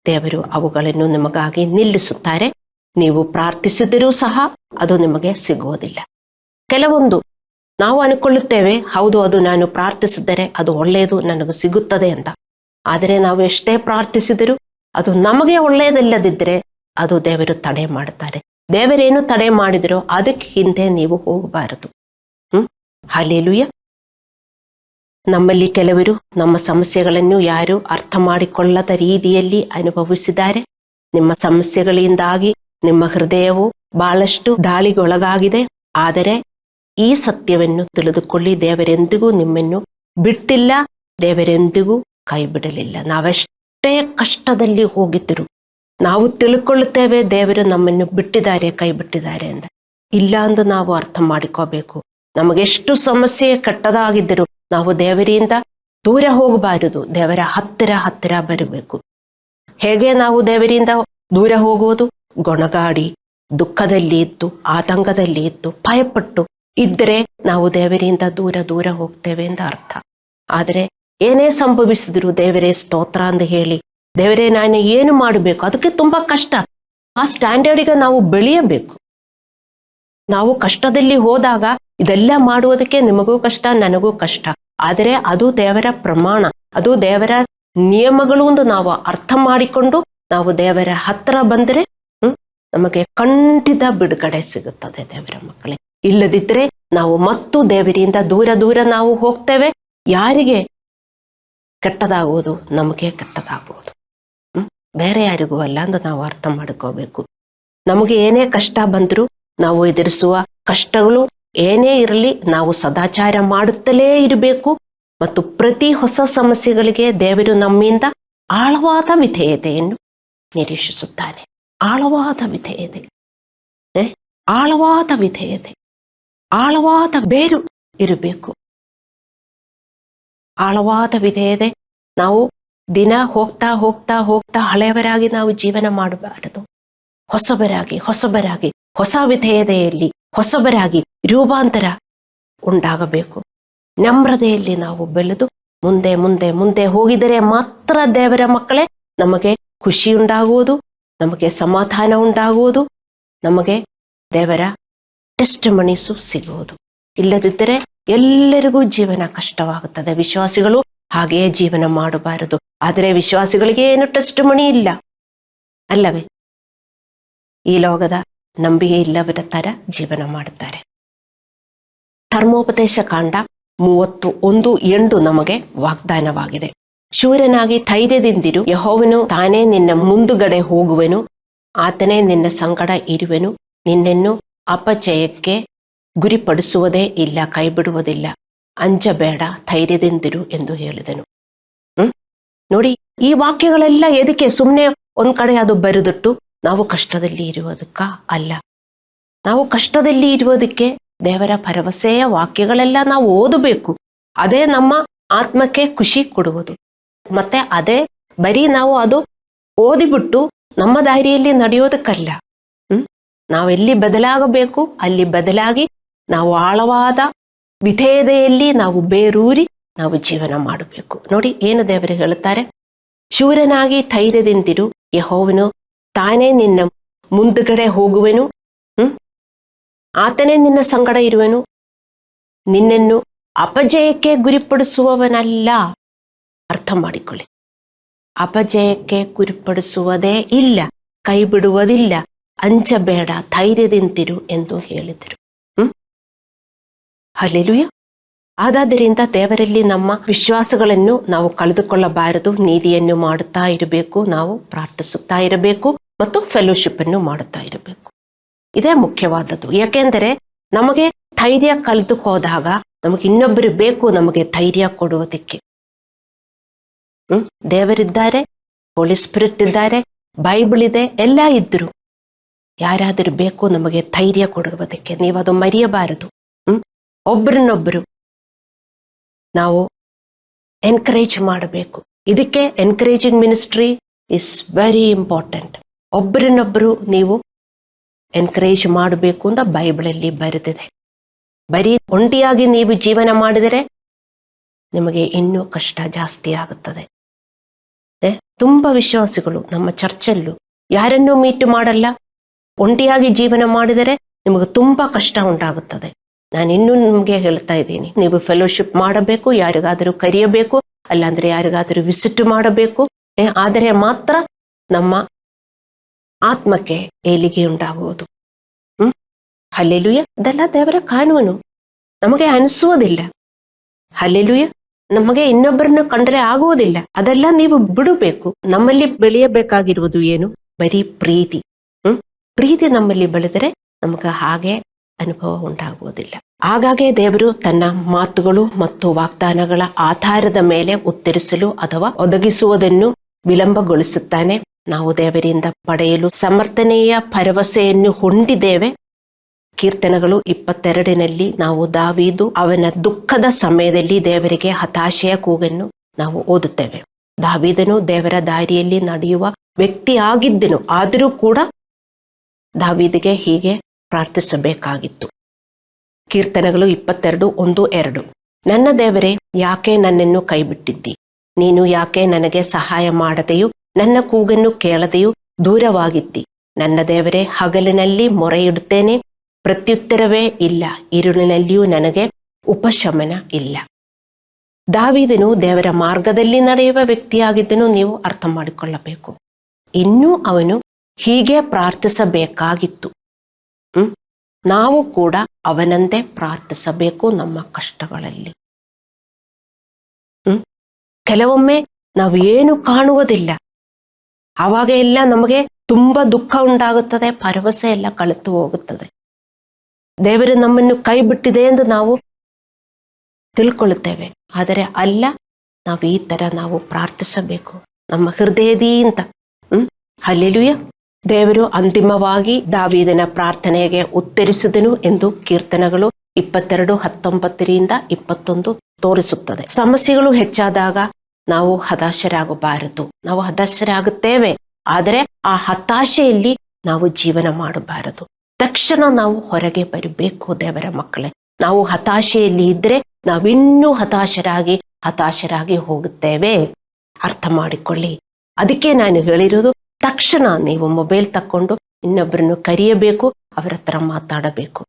ದೇವರು ಅವುಗಳನ್ನು ನಿಮಗಾಗಿ ನಿಲ್ಲಿಸುತ್ತಾರೆ. ನೀವು ಪ್ರಾರ್ಥಿಸಿದರೂ ಸಹ ಅದು ನಿಮಗೆ ಸಿಗುವುದಿಲ್ಲ. ಕೆಲವೊಂದು ನಾವು ಅನ್ಕೊಳ್ಳುತ್ತೇವೆ, ಹೌದು ಅದು ನಾನು ಪ್ರಾರ್ಥಿಸಿದರೆ ಅದು ಒಳ್ಳೆಯದು ನನಗೆ ಸಿಗುತ್ತದೆ ಅಂತ. ಆದರೆ ನಾವು ಎಷ್ಟೇ ಪ್ರಾರ್ಥಿಸಿದರೂ ಅದು ನಮಗೆ ಒಳ್ಳೆಯದಿಲ್ಲದಿದ್ದರೆ ಅದು ದೇವರು ತಡೆ ಮಾಡ್ತಾರೆ. ದೇವರೇನು ತಡೆ ಮಾಡಿದರೋ ಅದಕ್ಕೆ ಹಿಂದೆ ನೀವು ಹೋಗಬಾರದು. ಹಲ್ಲೆಲೂಯ. ನಮ್ಮಲ್ಲಿ ಕೆಲವರು ನಮ್ಮ ಸಮಸ್ಯೆಗಳನ್ನು ಯಾರು ಅರ್ಥ ಮಾಡಿಕೊಳ್ಳದ ರೀತಿಯಲ್ಲಿ ಅನುಭವಿಸಿದ್ದಾರೆ. ನಿಮ್ಮ ಸಮಸ್ಯೆಗಳಿಂದಾಗಿ ನಿಮ್ಮ ಹೃದಯವು ಬಹಳಷ್ಟು ದಾಳಿಗೊಳಗಾಗಿದೆ. ಆದರೆ ಈ ಸತ್ಯವನ್ನು ತಿಳಿದುಕೊಳ್ಳಿ, ದೇವರೆಂದಿಗೂ ನಿಮ್ಮನ್ನು ಬಿಟ್ಟಿಲ್ಲ, ದೇವರೆಂದಿಗೂ ಕೈ ಬಿಡಲಿಲ್ಲ. ನಾವೆಷ್ಟೇ ಕಷ್ಟದಲ್ಲಿ ಹೋಗಿದ್ದರು ನಾವು ತಿಳ್ಕೊಳ್ಳುತ್ತೇವೆ ದೇವರು ನಮ್ಮನ್ನು ಬಿಟ್ಟಿದ್ದಾರೆ, ಕೈ ಬಿಟ್ಟಿದ್ದಾರೆ ಅಂತ. ಇಲ್ಲ ಎಂದು ನಾವು ಅರ್ಥ ಮಾಡಿಕೋಬೇಕು. ನಮಗೆಷ್ಟು ಸಮಸ್ಯೆ ಕೆಟ್ಟದಾಗಿದ್ದರು ನಾವು ದೇವರಿಂದ ದೂರ ಹೋಗಬಾರದು, ದೇವರ ಹತ್ತಿರ ಬರಬೇಕು. ಹೇಗೆ ನಾವು ದೇವರಿಂದ ದೂರ ಹೋಗುವುದು? ಗೊಣಗಾಡಿ, ದುಃಖದಲ್ಲಿ ಇದ್ದು, ಆತಂಕದಲ್ಲಿ ಇದ್ದು, ಭಯಪಟ್ಟು ಇದ್ದರೆ ನಾವು ದೇವರಿಂದ ದೂರ ಹೋಗ್ತೇವೆ ಅಂತ ಅರ್ಥ. ಆದರೆ ಏನೇ ಸಂಭವಿಸಿದ್ರು ದೇವರೇ ಸ್ತೋತ್ರ ಅಂತ ಹೇಳಿ, ದೇವರೇ ನಾನು ಏನು ಮಾಡಬೇಕು? ಅದಕ್ಕೆ ತುಂಬಾ ಕಷ್ಟ. ಆ ಸ್ಟ್ಯಾಂಡರ್ಡಿಗೆ ನಾವು ಬೆಳೆಯಬೇಕು. ನಾವು ಕಷ್ಟದಲ್ಲಿ ಹೋದಾಗ ಇದೆಲ್ಲ ಮಾಡುವುದಕ್ಕೆ ನಿಮಗೂ ಕಷ್ಟ, ನನಗೂ ಕಷ್ಟ. ಆದರೆ ಅದು ದೇವರ ಪ್ರಮಾಣ, ಅದು ದೇವರ ನಿಯಮಗಳು ಎಂದು ನಾವು ಅರ್ಥ ಮಾಡಿಕೊಂಡು ನಾವು ದೇವರ ಹತ್ರ ಬಂದರೆ ನಮಗೆ ಖಂಡಿತ ಬಿಡುಗಡೆ ಸಿಗುತ್ತದೆ ದೇವರ ಮಕ್ಕಳೇ. ಇಲ್ಲದಿದ್ದರೆ ನಾವು ಮತ್ತು ದೇವರಿಂದ ದೂರ ನಾವು ಹೋಗ್ತೇವೆ. ಯಾರಿಗೆ ಕೆಟ್ಟದಾಗುವುದು? ನಮಗೆ ಕೆಟ್ಟದಾಗುವುದು, ಬೇರೆ ಯಾರಿಗೂ ಅಲ್ಲ ಅಂತ ನಾವು ಅರ್ಥ ಮಾಡ್ಕೋಬೇಕು. ನಮಗೆ ಏನೇ ಕಷ್ಟ ಬಂದರೂ, ನಾವು ಎದುರಿಸುವ ಕಷ್ಟಗಳು ಏನೇ ಇರಲಿ, ನಾವು ಸದಾಚಾರ ಮಾಡುತ್ತಲೇ ಇರಬೇಕು. ಮತ್ತು ಪ್ರತಿ ಹೊಸ ಸಮಸ್ಯೆಗಳಿಗೆ ದೇವರು ನಮ್ಮಿಂದ ಆಳವಾದ ವಿಧೇಯತೆಯನ್ನು ನಿರೀಕ್ಷಿಸುತ್ತಾನೆ. ಆಳವಾದ ವಿಧೇಯತೆ, ಆಳವಾದ ವಿಧೇಯತೆ, ಆಳವಾದ ಬೇರು ಇರಬೇಕು. ಆಳವಾದ ವಿಧೇಯತೆ. ನಾವು ದಿನ ಹೋಗ್ತಾ ಹಳೆಯವರಾಗಿ ನಾವು ಜೀವನ ಮಾಡಬಾರದು. ಹೊಸಬರಾಗಿ ಹೊಸ ವಿಧೇಯತೆಯಲ್ಲಿ ಹೊಸಬರಾಗಿ ರೂಪಾಂತರ ಉಂಟಾಗಬೇಕು. ನಮ್ರತೆಯಲ್ಲಿ ನಾವು ಬೆಳೆದು ಮುಂದೆ ಹೋಗಿದರೆ ಮಾತ್ರ ದೇವರ ಮಕ್ಕಳೇ ನಮಗೆ ಖುಷಿ ಉಂಟಾಗುವುದು, ನಮಗೆ ಸಮಾಧಾನ ಉಂಟಾಗುವುದು, ನಮಗೆ ದೇವರ ಟೆಸ್ಟಿಮನೀಸು ಸಿಗುವುದು. ಇಲ್ಲದಿದ್ದರೆ ಎಲ್ಲರಿಗೂ ಜೀವನ ಕಷ್ಟವಾಗುತ್ತದೆ. ವಿಶ್ವಾಸಿಗಳು ಹಾಗೆಯೇ ಜೀವನ ಮಾಡಬಾರದು. ಆದರೆ ವಿಶ್ವಾಸಿಗಳಿಗೆ ಏನು ಟೆಸ್ಟಿಮನಿ ಇಲ್ಲ ಅಲ್ಲವೇ? ಈ ಲೋಕದ ನಂಬಿಕೆ ಇಲ್ಲವರ ತರ ಜೀವನ ಮಾಡುತ್ತಾರೆ. ಧರ್ಮೋಪದೇಶ ಕಾಂಡ 31:8 ನಮಗೆ ವಾಗ್ದಾನವಾಗಿದೆ. ಶೂರನಾಗಿ ಧೈರ್ಯದಿಂದಿರು, ಯೆಹೋವನು ತಾನೇ ನಿನ್ನ ಮುಂದುಗಡೆ ಹೋಗುವೆನು, ಆತನೇ ನಿನ್ನ ಸಂಗಡ ಇರುವೆನು, ನಿನ್ನನ್ನು ಅಪಜಯಕ್ಕೆ ಗುರಿಪಡಿಸುವುದೇ ಇಲ್ಲ, ಕೈ ಬಿಡುವುದಿಲ್ಲ, ಅಂಜಬೇಡ, ಧೈರ್ಯದಿಂದಿರು ಎಂದು ಹೇಳಿದನು. ನೋಡಿ, ಈ ವಾಕ್ಯಗಳೆಲ್ಲ ಎದಕ್ಕೆ? ಸುಮ್ಮನೆ ಒಂದ್ ಕಡೆ ಅದು ಬರೆದಿಟ್ಟು ನಾವು ಕಷ್ಟದಲ್ಲಿ ಇರುವುದಕ್ಕ ಅಲ್ಲ. ನಾವು ಕಷ್ಟದಲ್ಲಿ ಇರುವುದಕ್ಕೆ ದೇವರ ಭರವಸೆಯ ವಾಕ್ಯಗಳೆಲ್ಲ ನಾವು ಓದಬೇಕು. ಅದೇ ನಮ್ಮ ಆತ್ಮಕ್ಕೆ ಖುಷಿ ಕೊಡುವುದು. ಮತ್ತೆ ಅದೇ ಬರೀ ನಾವು ಅದು ಓದಿಬಿಟ್ಟು ನಮ್ಮ ದಾರಿಯಲ್ಲಿ ನಡೆಯೋದಕ್ಕಲ್ಲ. ನಾವೆಲ್ಲಿ ಬದಲಾಗಬೇಕು ಅಲ್ಲಿ ಬದಲಾಗಿ ನಾವು ಆಳವಾದ ವಿಧೇಯತೆಯಲ್ಲಿ ನಾವು ಬೇರೂರಿ ನಾವು ಜೀವನ ಮಾಡಬೇಕು. ನೋಡಿ ಏನು ದೇವರು ಹೇಳುತ್ತಾರೆ, ಶೂರನಾಗಿ ಧೈರ್ಯದಿಂದಿರು, ಯೆಹೋವನು ತಾನೇ ನಿನ್ನ ಮುಂದುಗಡೆ ಹೋಗುವೆನು, ಆತನೇ ನಿನ್ನ ಸಂಗಡ ಇರುವೆನು, ನಿನ್ನನ್ನು ಅಪಜಯಕ್ಕೆ ಗುರಿಪಡಿಸುವವನಲ್ಲ. ಅರ್ಥ ಮಾಡಿಕೊಳ್ಳಿ, ಅಪಜಯಕ್ಕೆ ಗುರಿಪಡಿಸುವುದೇ ಇಲ್ಲ, ಕೈ ಬಿಡುವುದಿಲ್ಲ, ಅಂಜಬೇಡ, ಧೈರ್ಯದಿಂದಿರು ಎಂದು ಹೇಳಿದರು. ಹಲ್ಲೆಲೂಯ. ಆದಾದ್ದರಿಂದ ದೇವರಲ್ಲಿ ನಮ್ಮ ವಿಶ್ವಾಸಗಳನ್ನು ನಾವು ಕಳೆದುಕೊಳ್ಳಬಾರದು. ನೀತಿಯನ್ನು ಮಾಡುತ್ತಾ ಇರಬೇಕು, ನಾವು ಪ್ರಾರ್ಥಿಸುತ್ತಾ ಇರಬೇಕು ಮತ್ತು ಫೆಲೋಶಿಪ್ ಅನ್ನು ಮಾಡುತ್ತಾ ಇರಬೇಕು. ಇದೇ ಮುಖ್ಯವಾದದ್ದು. ಯಾಕೆಂದರೆ ನಮಗೆ ಧೈರ್ಯ ಕಳೆದು ಹೋದಾಗ ನಮಗೆ ಇನ್ನೊಬ್ಬರು ಬೇಕು ನಮಗೆ ಧೈರ್ಯ ಕೊಡುವುದಕ್ಕೆ. ದೇವರಿದ್ದಾರೆ, ಹೋಲಿ ಸ್ಪಿರಿಟ್ ಇದ್ದಾರೆ, ಬೈಬಲ್ ಇದೆ, ಎಲ್ಲ ಇದ್ರು ಯಾರಾದರೂ ಬೇಕು ನಮಗೆ ಧೈರ್ಯ ಕೊಡುವುದಕ್ಕೆ. ನೀವು ಅದು ಮರೆಯಬಾರದು. ಒಬ್ಬರನ್ನೊಬ್ಬರು ನಾವು ಎನ್ಕರೇಜ್ ಮಾಡಬೇಕು. ಇದಕ್ಕೆ encouraging ministry is very important. ಒಬ್ಬರನ್ನೊಬ್ಬರು ನೀವು ಎನ್ಕರೇಜ್ ಮಾಡಬೇಕು ಅಂತ ಬೈಬಲಲ್ಲಿ ಬರೆದಿದೆ. ಬರೀ ಒಂಟಿಯಾಗಿ ನೀವು ಜೀವನ ಮಾಡಿದರೆ ನಿಮಗೆ ಇನ್ನೂ ಕಷ್ಟ ಜಾಸ್ತಿ ಆಗುತ್ತದೆ. ತುಂಬಾ ವಿಶ್ವಾಸಿಗಳು ನಮ್ಮ ಚರ್ಚಲ್ಲೂ ಯಾರನ್ನೂ ಮೀಟ್ ಮಾಡಲ್ಲ. ಒಂಟಿಯಾಗಿ ಜೀವನ ಮಾಡಿದರೆ ನಿಮಗೆ ತುಂಬಾ ಕಷ್ಟ ಉಂಟಾಗುತ್ತದೆ. ನಾನು ಇನ್ನೂ ನಿಮಗೆ ಹೇಳ್ತಾ ಇದ್ದೀನಿ, ನೀವು ಫೆಲೋಶಿಪ್ ಮಾಡಬೇಕು, ಯಾರಿಗಾದರೂ ಕರೆಯಬೇಕು, ಅಲ್ಲಾಂದ್ರೆ ಯಾರಿಗಾದರೂ ವಿಸಿಟ್ ಮಾಡಬೇಕು. ಆದರೆ ಮಾತ್ರ ನಮ್ಮ ಆತ್ಮಕ್ಕೆ ಏಳಿಗೆ ಉಂಟಾಗುವುದು. ಹಲ್ಲೆಲೂಯ. ಅದೆಲ್ಲ ದೇವರ ಕಾನೂನು, ನಮಗೆ ಅನಿಸುವುದಿಲ್ಲ. ಹಲ್ಲೆಲೂಯ. ನಮಗೆ ಇನ್ನೊಬ್ಬರನ್ನ ಕಂಡ್ರೆ ಆಗುವುದಿಲ್ಲ. ಅದೆಲ್ಲ ನೀವು ಬಿಡಬೇಕು. ನಮ್ಮಲ್ಲಿ ಬೆಳೆಯಬೇಕಾಗಿರುವುದು ಏನು? ಬರೀ ಪ್ರೀತಿ. ಪ್ರೀತಿ ನಮ್ಮಲ್ಲಿ ಬೆಳೆದರೆ ನಮಗೆ ಹಾಗೆ ಅನುಭವ ಉಂಟಾಗುವುದಿಲ್ಲ. ಹಾಗಾಗಿ ದೇವರು ತನ್ನ ಮಾತುಗಳು ಮತ್ತು ವಾಗ್ದಾನಗಳ ಆಧಾರದ ಮೇಲೆ ಉತ್ತರಿಸಲು ಅಥವಾ ಒದಗಿಸುವುದನ್ನು ವಿಳಂಬಗೊಳಿಸುತ್ತಾನೆ. ನಾವು ದೇವರಿಂದ ಪಡೆಯಲು ಸಮರ್ಥನೆಯ ಭರವಸೆಯನ್ನು ಹೊಂದಿದ್ದೇವೆ. ಕೀರ್ತನೆಗಳು 22ನಲ್ಲಿ ನಾವು ದಾವೀದು ಅವನ ದುಃಖದ ಸಮಯದಲ್ಲಿ ದೇವರಿಗೆ ಹತಾಶೆಯ ಕೂಗನ್ನು ನಾವು ಓದುತ್ತೇವೆ. ದಾವೀದನು ದೇವರ ದಾರಿಯಲ್ಲಿ ನಡೆಯುವ ವ್ಯಕ್ತಿ ಆಗಿದ್ದನು, ಆದರೂ ಕೂಡ ದಾವೀದಿಗೆ ಹೀಗೆ ಪ್ರಾರ್ಥಿಸಬೇಕಾಗಿತ್ತು. ಕೀರ್ತನೆಗಳು 22:1-2. ನನ್ನ ದೇವರೇ, ಯಾಕೆ ನನ್ನನ್ನು ಕೈಬಿಟ್ಟಿದ್ದಿ? ನೀನು ಯಾಕೆ ನನಗೆ ಸಹಾಯ ಮಾಡದೆಯೂ ನನ್ನ ಕೂಗನ್ನು ಕೇಳದೆಯೂ ದೂರವಾಗಿದ್ದಿ? ನನ್ನ ದೇವರೇ, ಹಗಲಿನಲ್ಲಿ ಮೊರೆಯಿಡುತ್ತೇನೆ, ಪ್ರತ್ಯುತ್ತರವೇ ಇಲ್ಲ. ഇരുಳಿನಲ್ಲಿಯೂ ನನಗೆ ಉಪಶಮನ ಇಲ್ಲ. ದಾವೀದನು ದೇವರ ಮಾರ್ಗದಲ್ಲಿ ನಡೆಯುವ ವ್ಯಕ್ತಿಯಾಗಿದ್ದನು. ನೀವು ಅರ್ಥ ಮಾಡಿಕೊಳ್ಳಬೇಕು. ಇನ್ನೂ ಅವನು ಹೀಗೆ ಪ್ರಾರ್ಥಿಸಬೇಕಾಗಿತ್ತು. ನಾವು ಕೂಡ ಅವನಂತೆ ಪ್ರಾರ್ಥಿಸಬೇಕು ನಮ್ಮ ಕಷ್ಟಗಳಲ್ಲಿ. ಕೆಲವೊಮ್ಮೆ ನಾವು ಏನು ಕಾಣುವುದಿಲ್ಲ, ಆವಾಗ ಎಲ್ಲ ನಮಗೆ ತುಂಬಾ ದುಃಖ ಉಂಟಾಗುತ್ತದೆ, ಭರವಸೆ ಎಲ್ಲ ಕಳೆದು ಹೋಗುತ್ತದೆ. ದೇವರು ನಮ್ಮನ್ನು ಕೈ ಬಿಟ್ಟಿದೆ ಎಂದು ನಾವು ತಿಳ್ಕೊಳ್ಳುತ್ತೇವೆ. ಆದರೆ ಅಲ್ಲ, ನಾವು ಈ ತರ ನಾವು ಪ್ರಾರ್ಥಿಸಬೇಕು ನಮ್ಮ ಹೃದಯದಿಂದ. ಹಲ್ಲೆಲೂಯ. ದೇವರು ಅಂತಿಮವಾಗಿ ದಾವೀದನ ಪ್ರಾರ್ಥನೆಗೆ ಉತ್ತರಿಸಿದನು ಎಂದು ಕೀರ್ತನೆಗಳು 22:19-21 ತೋರಿಸುತ್ತದೆ. ಸಮಸ್ಯೆಗಳು ಹೆಚ್ಚಾದಾಗ ನಾವು ಹತಾಶರಾಗಬಾರದು. ನಾವು ಹತಾಶರಾಗುತ್ತೇವೆ, ಆದರೆ ಆ ಹತಾಶೆಯಲ್ಲಿ ನಾವು ಜೀವನ ಮಾಡಬಾರದು. ತಕ್ಷಣ ನಾವು ಹೊರಗೆ ಬರಬೇಕು. ದೇವರ ಮಕ್ಕಳೇ, ನಾವು ಹತಾಶೆಯಲ್ಲಿ ಇದ್ರೆ ನಾವಿನ್ನೂ ಹತಾಶರಾಗಿ ಹೋಗುತ್ತೇವೆ. ಅರ್ಥ ಮಾಡಿಕೊಳ್ಳಿ. ಅದಕ್ಕೆ ನಾನು ಹೇಳಿರೋದು, ತಕ್ಷಣ ನೀವು ಮೊಬೈಲ್ ತಕ್ಕೊಂಡು ಇನ್ನೊಬ್ಬರನ್ನು ಕರೆಯಬೇಕು, ಅವರ ಹತ್ರ ಮಾತಾಡಬೇಕು,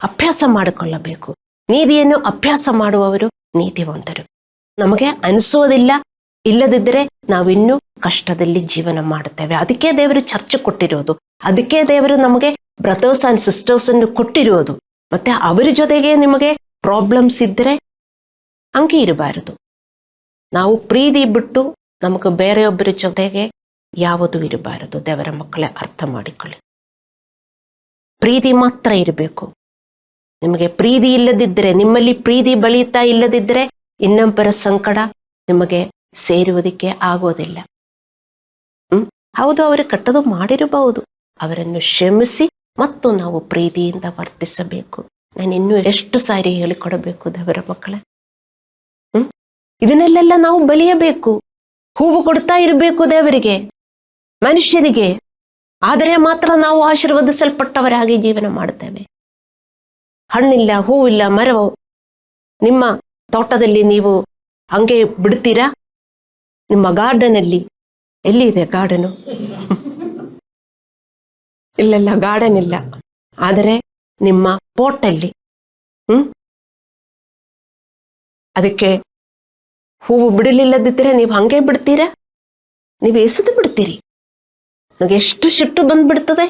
ಅಭ್ಯಾಸ ಮಾಡಿಕೊಳ್ಳಬೇಕು. ನೀತಿಯನ್ನು ಅಭ್ಯಾಸ ಮಾಡುವವರು ನೀತಿವಂತರು. ನಮಗೆ ಅನಿಸೋದಿಲ್ಲ, ಇಲ್ಲದಿದ್ದರೆ ನಾವಿನ್ನೂ ಕಷ್ಟದಲ್ಲಿ ಜೀವನ ಮಾಡುತ್ತೇವೆ. ಅದಕ್ಕೆ ದೇವರು ಚರ್ಚೆ ಕೊಟ್ಟಿರೋದು, ಅದಕ್ಕೆ ದೇವರು ನಮಗೆ ಬ್ರದರ್ಸ್ ಅಂಡ್ ಸಿಸ್ಟರ್ಸ್ ಅನ್ನು ಕೊಟ್ಟಿರೋದು. ಮತ್ತೆ ಅವರ ಜೊತೆಗೆ ನಿಮಗೆ ಪ್ರಾಬ್ಲಮ್ಸ್ ಇದ್ದರೆ ಹಂಗೆ ಇರಬಾರದು. ನಾವು ಪ್ರೀತಿ ಬಿಟ್ಟು ನಮಗೆ ಬೇರೆಯೊಬ್ಬರ ಜೊತೆಗೆ ಯಾವುದೂ ಇರಬಾರದು. ದೇವರ ಮಕ್ಕಳೇ, ಅರ್ಥ ಮಾಡಿಕೊಳ್ಳಿ. ಪ್ರೀತಿ ಮಾತ್ರ ಇರಬೇಕು. ನಿಮಗೆ ಪ್ರೀತಿ ಇಲ್ಲದಿದ್ದರೆ, ನಿಮ್ಮಲ್ಲಿ ಪ್ರೀತಿ ಬೆಳೆಯುತ್ತಾ ಇಲ್ಲದಿದ್ದರೆ ಇನ್ನೊಬ್ಬರ ಸಂಕಟ ನಿಮಗೆ ಸೇರುವುದಕ್ಕೆ ಆಗೋದಿಲ್ಲ. ಹೌದು, ಅವರು ಕೆಟ್ಟದು ಮಾಡಿರಬಹುದು, ಅವರನ್ನು ಕ್ಷಮಿಸಿ ಮತ್ತು ನಾವು ಪ್ರೀತಿಯಿಂದ ವರ್ತಿಸಬೇಕು. ನಾನು ಇನ್ನೂ ಎಷ್ಟು ಸಾರಿ ಹೇಳಿಕೊಡಬೇಕು ದೇವರ ಮಕ್ಕಳೇ? ಇದನ್ನೆಲ್ಲ ನಾವು ಬೆಳೆಯಬೇಕು. ಹೂವು ಕೊಡ್ತಾ ಇರಬೇಕು ದೇವರಿಗೆ, ಮನುಷ್ಯರಿಗೆ. ಆದರೆ ಮಾತ್ರ ನಾವು ಆಶೀರ್ವದಿಸಲ್ಪಟ್ಟವರಾಗಿ ಜೀವನ ಮಾಡ್ತೇವೆ. ಹಣ್ಣಿಲ್ಲ, ಹೂವಿಲ್ಲ, ಮರವು ನಿಮ್ಮ ತೋಟದಲ್ಲಿ ನೀವು ಹಂಗೆ ಬಿಡ್ತೀರಾ? ನಿಮ್ಮ ಗಾರ್ಡನ್ ಅಲ್ಲಿ ಎಲ್ಲಿ ಇದೆ ಗಾರ್ಡನು? ಇಲ್ಲೆಲ್ಲ ಗಾರ್ಡನ್ ಇಲ್ಲ. ಆದರೆ ನಿಮ್ಮ ಪೋಟಲ್ಲಿ ಅದಕ್ಕೆ ಹೂವು ಬಿಡಲಿಲ್ಲದಿದ್ದರೆ ನೀವು ಹಂಗೆ ಬಿಡ್ತೀರಾ? ನೀವು ಎಸೆದು ಬಿಡ್ತೀರಿ. ನನಗೆ ಎಷ್ಟು ಸಿಟ್ಟು ಬಂದ್ಬಿಡ್ತದೆ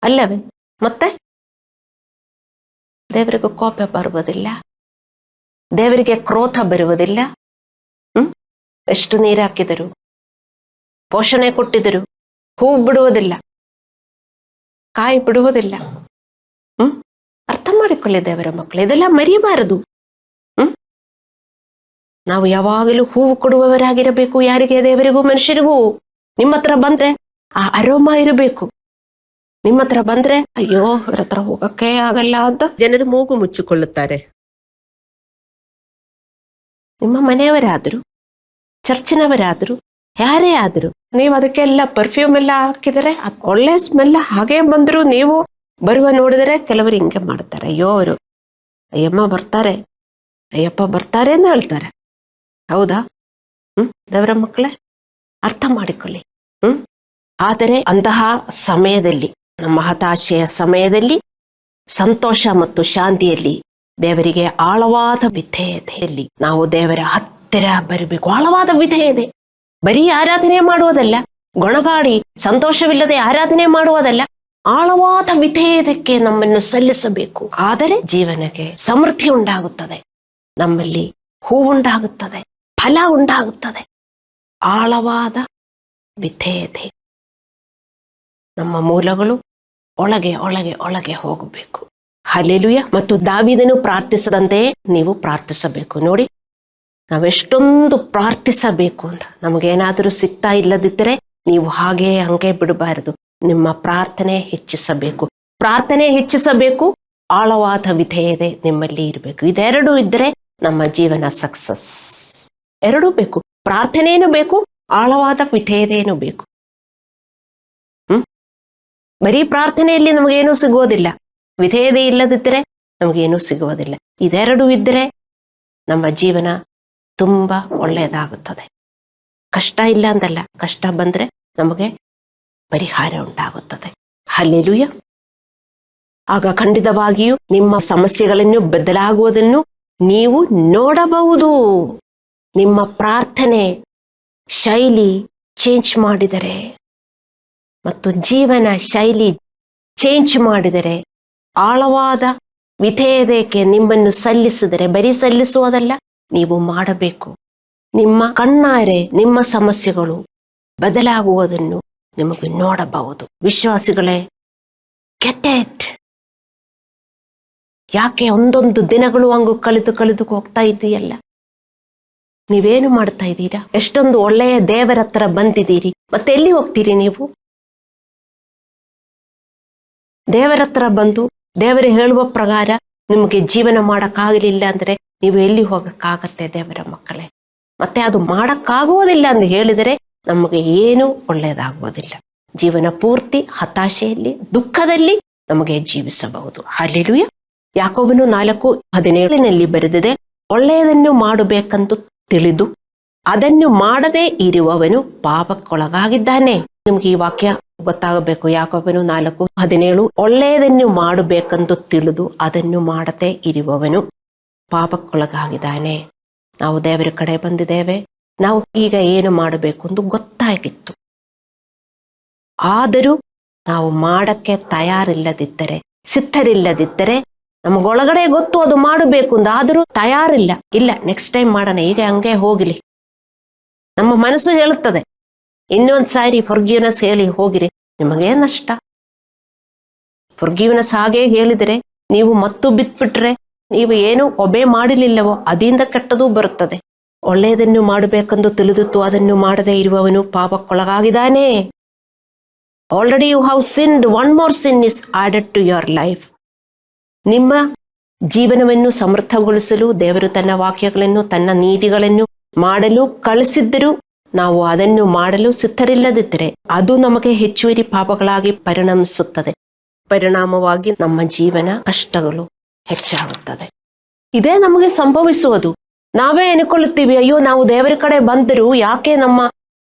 ಅಲ್ಲವೇ? ಮತ್ತೆ ದೇವರಿಗೆ ಕೋಪ ಬರುವುದಿಲ್ಲ, ದೇವರಿಗೆ ಕ್ರೋಧ ಬರುವುದಿಲ್ಲ. ಎಷ್ಟು ನೀರು ಹಾಕಿದರು, ಪೋಷಣೆ ಕೊಟ್ಟಿದರು, ಹೂವು ಬಿಡುವುದಿಲ್ಲ, ಕಾಯಿ ಬಿಡುವುದಿಲ್ಲ. ಅರ್ಥ ಮಾಡಿಕೊಳ್ಳಿ ದೇವರ ಮಕ್ಕಳು, ಇದೆಲ್ಲ ಮರೆಯಬಾರದು. ನಾವು ಯಾವಾಗಲೂ ಹೂವು ಕೊಡುವವರಾಗಿರಬೇಕು. ಯಾರಿಗೆ? ದೇವರಿಗೂ ಮನುಷ್ಯರಿಗೂ. ನಿಮ್ಮ ಹತ್ರ ಬಂದ್ರೆ ಆ ಅರೋಮ ಇರಬೇಕು. ನಿಮ್ಮ ಹತ್ರ ಬಂದ್ರೆ ಅಯ್ಯೋ ಅವರ ಹತ್ರ ಹೋಗಕ್ಕೆ ಆಗಲ್ಲ ಅಂತ ಜನರು ಮೂಗು ಮುಚ್ಚಿಕೊಳ್ಳುತ್ತಾರೆ. ನಿಮ್ಮ ಮನೆಯವರಾದ್ರು, ಚರ್ಚಿನವರಾದ್ರು, ಯಾರೇ ಆದ್ರು, ನೀವು ಅದಕ್ಕೆಲ್ಲ ಪರ್ಫ್ಯೂಮ್ ಎಲ್ಲ ಹಾಕಿದರೆ ಒಳ್ಳೆ ಸ್ಮೆಲ್ ಹಾಗೆ ಬಂದ್ರು ನೀವು ಬರುವ ನೋಡಿದರೆ ಕೆಲವರು ಹಿಂಗೆ ಮಾಡ್ತಾರೆ. ಅಯ್ಯೋ ಅವರು ಅಯ್ಯಮ್ಮ ಬರ್ತಾರೆ, ಅಯ್ಯಪ್ಪ ಬರ್ತಾರೆ ಅಂತ ಹೇಳ್ತಾರೆ. ಹೌದಾ? ದೇವರ ಮಕ್ಕಳೇ, ಅರ್ಥ ಮಾಡಿಕೊಳ್ಳಿ. ಆದರೆ ಅಂತಹ ಸಮಯದಲ್ಲಿ, ನಮ್ಮ ಹತಾಶೆಯ ಸಮಯದಲ್ಲಿ ಸಂತೋಷ ಮತ್ತು ಶಾಂತಿಯಲ್ಲಿ, ದೇವರಿಗೆ ಆಳವಾದ ವಿಧೇಯತೆಯಲ್ಲಿ ನಾವು ದೇವರ ಹತ್ತಿರ ಬರಬೇಕು. ಆಳವಾದ ವಿಧೇಯತೆ, ಬರೀ ಆರಾಧನೆ ಮಾಡುವುದಲ್ಲ, ಗೊಣಗಾಡಿ ಸಂತೋಷವಿಲ್ಲದೆ ಆರಾಧನೆ ಮಾಡುವುದಲ್ಲ, ಆಳವಾದ ವಿಧೇಯತೆಗೆ ನಮ್ಮನ್ನು ಸಲ್ಲಿಸಬೇಕು. ಆದರೆ ಜೀವನಕ್ಕೆ ಸಮೃದ್ಧಿ ಉಂಟಾಗುತ್ತದೆ, ನಮ್ಮಲ್ಲಿ ಹೂವುಂಟಾಗುತ್ತದೆ, ಫಲ ಉಂಟಾಗುತ್ತದೆ. ಆಳವಾದ ವಿಧೇಯತೆ. ನಮ್ಮ ಮೂಲಗಳು ಒಳಗೆ ಒಳಗೆ ಒಳಗೆ ಹೋಗಬೇಕು. ಹಲ್ಲೆಲೂಯ. ಮತ್ತು ದಾವೀದನು ಪ್ರಾರ್ಥಿಸದಂತೆಯೇ ನೀವು ಪ್ರಾರ್ಥಿಸಬೇಕು. ನೋಡಿ, ನಾವೆಷ್ಟೊಂದು ಪ್ರಾರ್ಥಿಸಬೇಕು ಅಂತ. ನಮಗೇನಾದರೂ ಸಿಗ್ತಾ ಇಲ್ಲದಿದ್ದರೆ ನೀವು ಹಂಗೆ ಬಿಡಬಾರದು. ನಿಮ್ಮ ಪ್ರಾರ್ಥನೆ ಹೆಚ್ಚಿಸಬೇಕು. ಪ್ರಾರ್ಥನೆ ಹೆಚ್ಚಿಸಬೇಕು, ಆಳವಾದ ವಿಧೇಯತೆ ನಿಮ್ಮಲ್ಲಿ ಇರಬೇಕು. ಇದೆರಡೂ ಇದ್ದರೆ ನಮ್ಮ ಜೀವನ ಸಕ್ಸಸ್. ಎರಡೂ ಬೇಕು. ಪ್ರಾರ್ಥನೆಯೂ ಬೇಕು, ಆಳವಾದ ವಿಧೇಯತೆಯೂ ಬೇಕು. ಬರೀ ಪ್ರಾರ್ಥನೆಯಲ್ಲಿ ನಮಗೇನೂ ಸಿಗುವುದಿಲ್ಲ, ವಿಧೇಯತೆ ಇಲ್ಲದಿದ್ದರೆ ನಮಗೇನೂ ಸಿಗುವುದಿಲ್ಲ. ಇದೆರಡೂ ಇದ್ದರೆ ನಮ್ಮ ಜೀವನ ತುಂಬಾ ಒಳ್ಳೆಯದಾಗುತ್ತದೆ. ಕಷ್ಟ ಇಲ್ಲ ಅಂತಲ್ಲ, ಕಷ್ಟ ಬಂದ್ರೆ ನಮಗೆ ಪರಿಹಾರ ಉಂಟಾಗುತ್ತದೆ. ಹಲ್ಲೆಲೂಯ. ಆಗ ಖಂಡಿತವಾಗಿಯೂ ನಿಮ್ಮ ಸಮಸ್ಯೆಗಳನ್ನು ಬದಲಾಗುವುದನ್ನು ನೀವು ನೋಡಬಹುದು. ನಿಮ್ಮ ಪ್ರಾರ್ಥನೆ ಶೈಲಿ ಚೇಂಜ್ ಮಾಡಿದರೆ ಮತ್ತು ಜೀವನ ಶೈಲಿ ಚೇಂಜ್ ಮಾಡಿದರೆ, ಆಳವಾದ ವಿಧೇಯತೆಗೆ ನಿಮ್ಮನ್ನು ಸಲ್ಲಿಸಿದರೆ, ಬರೀ ಸಲ್ಲಿಸುವುದಲ್ಲ, ನೀವು ಮಾಡಬೇಕು. ನಿಮ್ಮ ಕಣ್ಣಾರೆ ನಿಮ್ಮ ಸಮಸ್ಯೆಗಳು ಬದಲಾಗುವುದನ್ನು ನಿಮಗೆ ನೋಡಬಹುದು. ವಿಶ್ವಾಸಿಗಳೇ, ಗೆಟ್ ಇಟ್. ಯಾಕೆ ಒಂದೊಂದು ದಿನಗಳು ಹಂಗು ಕಳೆದು ಹೋಗ್ತಾ ಇದ್ದೀಯಲ್ಲ? ನೀವೇನು ಮಾಡ್ತಾ ಇದ್ದೀರಾ? ಎಷ್ಟೊಂದು ಒಳ್ಳೆಯ ದೇವರ ಹತ್ರ ಬಂದಿದ್ದೀರಿ, ಮತ್ತೆ ಎಲ್ಲಿ ಹೋಗ್ತೀರಿ ನೀವು? ದೇವರ ಹತ್ರ ಬಂದು ದೇವರ ಹೇಳುವ ಪ್ರಕಾರ ನಿಮಗೆ ಜೀವನ ಮಾಡಕ್ಕಾಗಲಿಲ್ಲ ಅಂದ್ರೆ ನೀವು ಎಲ್ಲಿ ಹೋಗಕ್ಕಾಗತ್ತೆ ದೇವರ ಮಕ್ಕಳೇ? ಮತ್ತೆ ಅದು ಮಾಡಕ್ಕಾಗುವುದಿಲ್ಲ ಅಂತ ಹೇಳಿದರೆ ನಮಗೆ ಏನೂ ಒಳ್ಳೆಯದಾಗುವುದಿಲ್ಲ. ಜೀವನ ಪೂರ್ತಿ ಹತಾಶೆಯಲ್ಲಿ, ದುಃಖದಲ್ಲಿ ನಮಗೆ ಜೀವಿಸಬಹುದು. ಹಲ್ಲೆಲೂಯ. ಯಾಕೋಬನು 4:17 ಬರೆದಿದೆ, ಒಳ್ಳೆಯದನ್ನು ಮಾಡಬೇಕಂತ ತಿಳಿದು ಅದನ್ನು ಮಾಡದೇ ಇರುವವನು ಪಾಪಕ್ಕೊಳಗಾಗಿದ್ದಾನೆ. ನಿಮ್ಗೆ ಈ ವಾಕ್ಯ ಗೊತ್ತಾಗಬೇಕು. ಯಾಕೋಬನು 4:17, ಒಳ್ಳೆಯದನ್ನು ಮಾಡಬೇಕಂತ ತಿಳಿದು ಅದನ್ನು ಮಾಡದೇ ಇರುವವನು ಪಾಪಕ್ಕೊಳಗಾಗಿದ್ದಾನೆ. ನಾವು ದೇವರ ಕಡೆ ಬಂದಿದ್ದೇವೆ, ನಾವು ಈಗ ಏನು ಮಾಡಬೇಕು ಅಂತ ಗೊತ್ತಾಗಿತ್ತು. ಆದರೂ ನಾವು ಮಾಡಕ್ಕೆ ತಯಾರಿಲ್ಲದಿದ್ದರೆ, ಸಿದ್ಧರಿಲ್ಲದಿದ್ದರೆ, ನಮಗೊಳಗಡೆ ಗೊತ್ತು ಅದು ಮಾಡಬೇಕು ಅಂತ, ಆದರೂ ತಯಾರಿಲ್ಲ. ಇಲ್ಲ, ನೆಕ್ಸ್ಟ್ ಟೈಮ್ ಮಾಡೋಣ, ಈಗ ಹಂಗೆ ಹೋಗಲಿ. ನಮ್ಮ ಮನಸ್ಸು ಹೇಳುತ್ತದೆ, ಇನ್ನೊಂದು ಸಾರಿ ಫಾರ್ಗಿವ್ನೆಸ್ ಹೇಳಿ ಹೋಗಿರಿ, ನಿಮಗೇ ನಷ್ಟ. ಫಾರ್ಗಿವ್ನೆಸ್ ಹಾಗೆ ಹೇಳಿದರೆ ನೀವು ಮತ್ತು ಬಿಟ್ಬಿಟ್ರೆ, ನೀವು ಏನು ಒಬೆ ಮಾಡಲಿಲ್ಲವೋ ಅದರಿಂದ ಕೆಟ್ಟದೂ ಬರುತ್ತದೆ. ಒಳ್ಳೆಯದನ್ನು ಮಾಡಬೇಕೆಂದು ತಿಳಿದಿತ್ತು ಅದನ್ನು ಮಾಡದೇ ಇರುವವನು ಪಾಪಕ್ಕೊಳಗಾಗಿದ್ದಾನೆ. Already you have sinned, one more sin is added to your life. ನಿಮ್ಮ ಜೀವನವನ್ನು ಸಮೃದ್ಧಗೊಳಿಸಲು ದೇವರು ತನ್ನ ವಾಕ್ಯಗಳನ್ನು, ತನ್ನ ನೀತಿಗಳನ್ನು ಮಾಡಲು ಕಳಿಸಿದ್ದರೂ ನಾವು ಅದನ್ನು ಮಾಡಲು ಸಿದ್ಧರಿಲ್ಲದಿದ್ದರೆ ಅದು ನಮಗೆ ಹೆಚ್ಚುವರಿ ಪಾಪಗಳಾಗಿ ಪರಿಣಮಿಸುತ್ತದೆ. ಪರಿಣಾಮವಾಗಿ ನಮ್ಮ ಜೀವನ ಕಷ್ಟಗಳು ಹೆಚ್ಚಾಗುತ್ತದೆ. ಇದೇ ನಮಗೆ ಸಂಭವಿಸುವುದು. ನಾವೇ ಅನ್ಕೊಳ್ಳುತ್ತೀವಿ, ಅಯ್ಯೋ ನಾವು ದೇವರ ಕಡೆ ಬಂದರೂ ಯಾಕೆ ನಮ್ಮ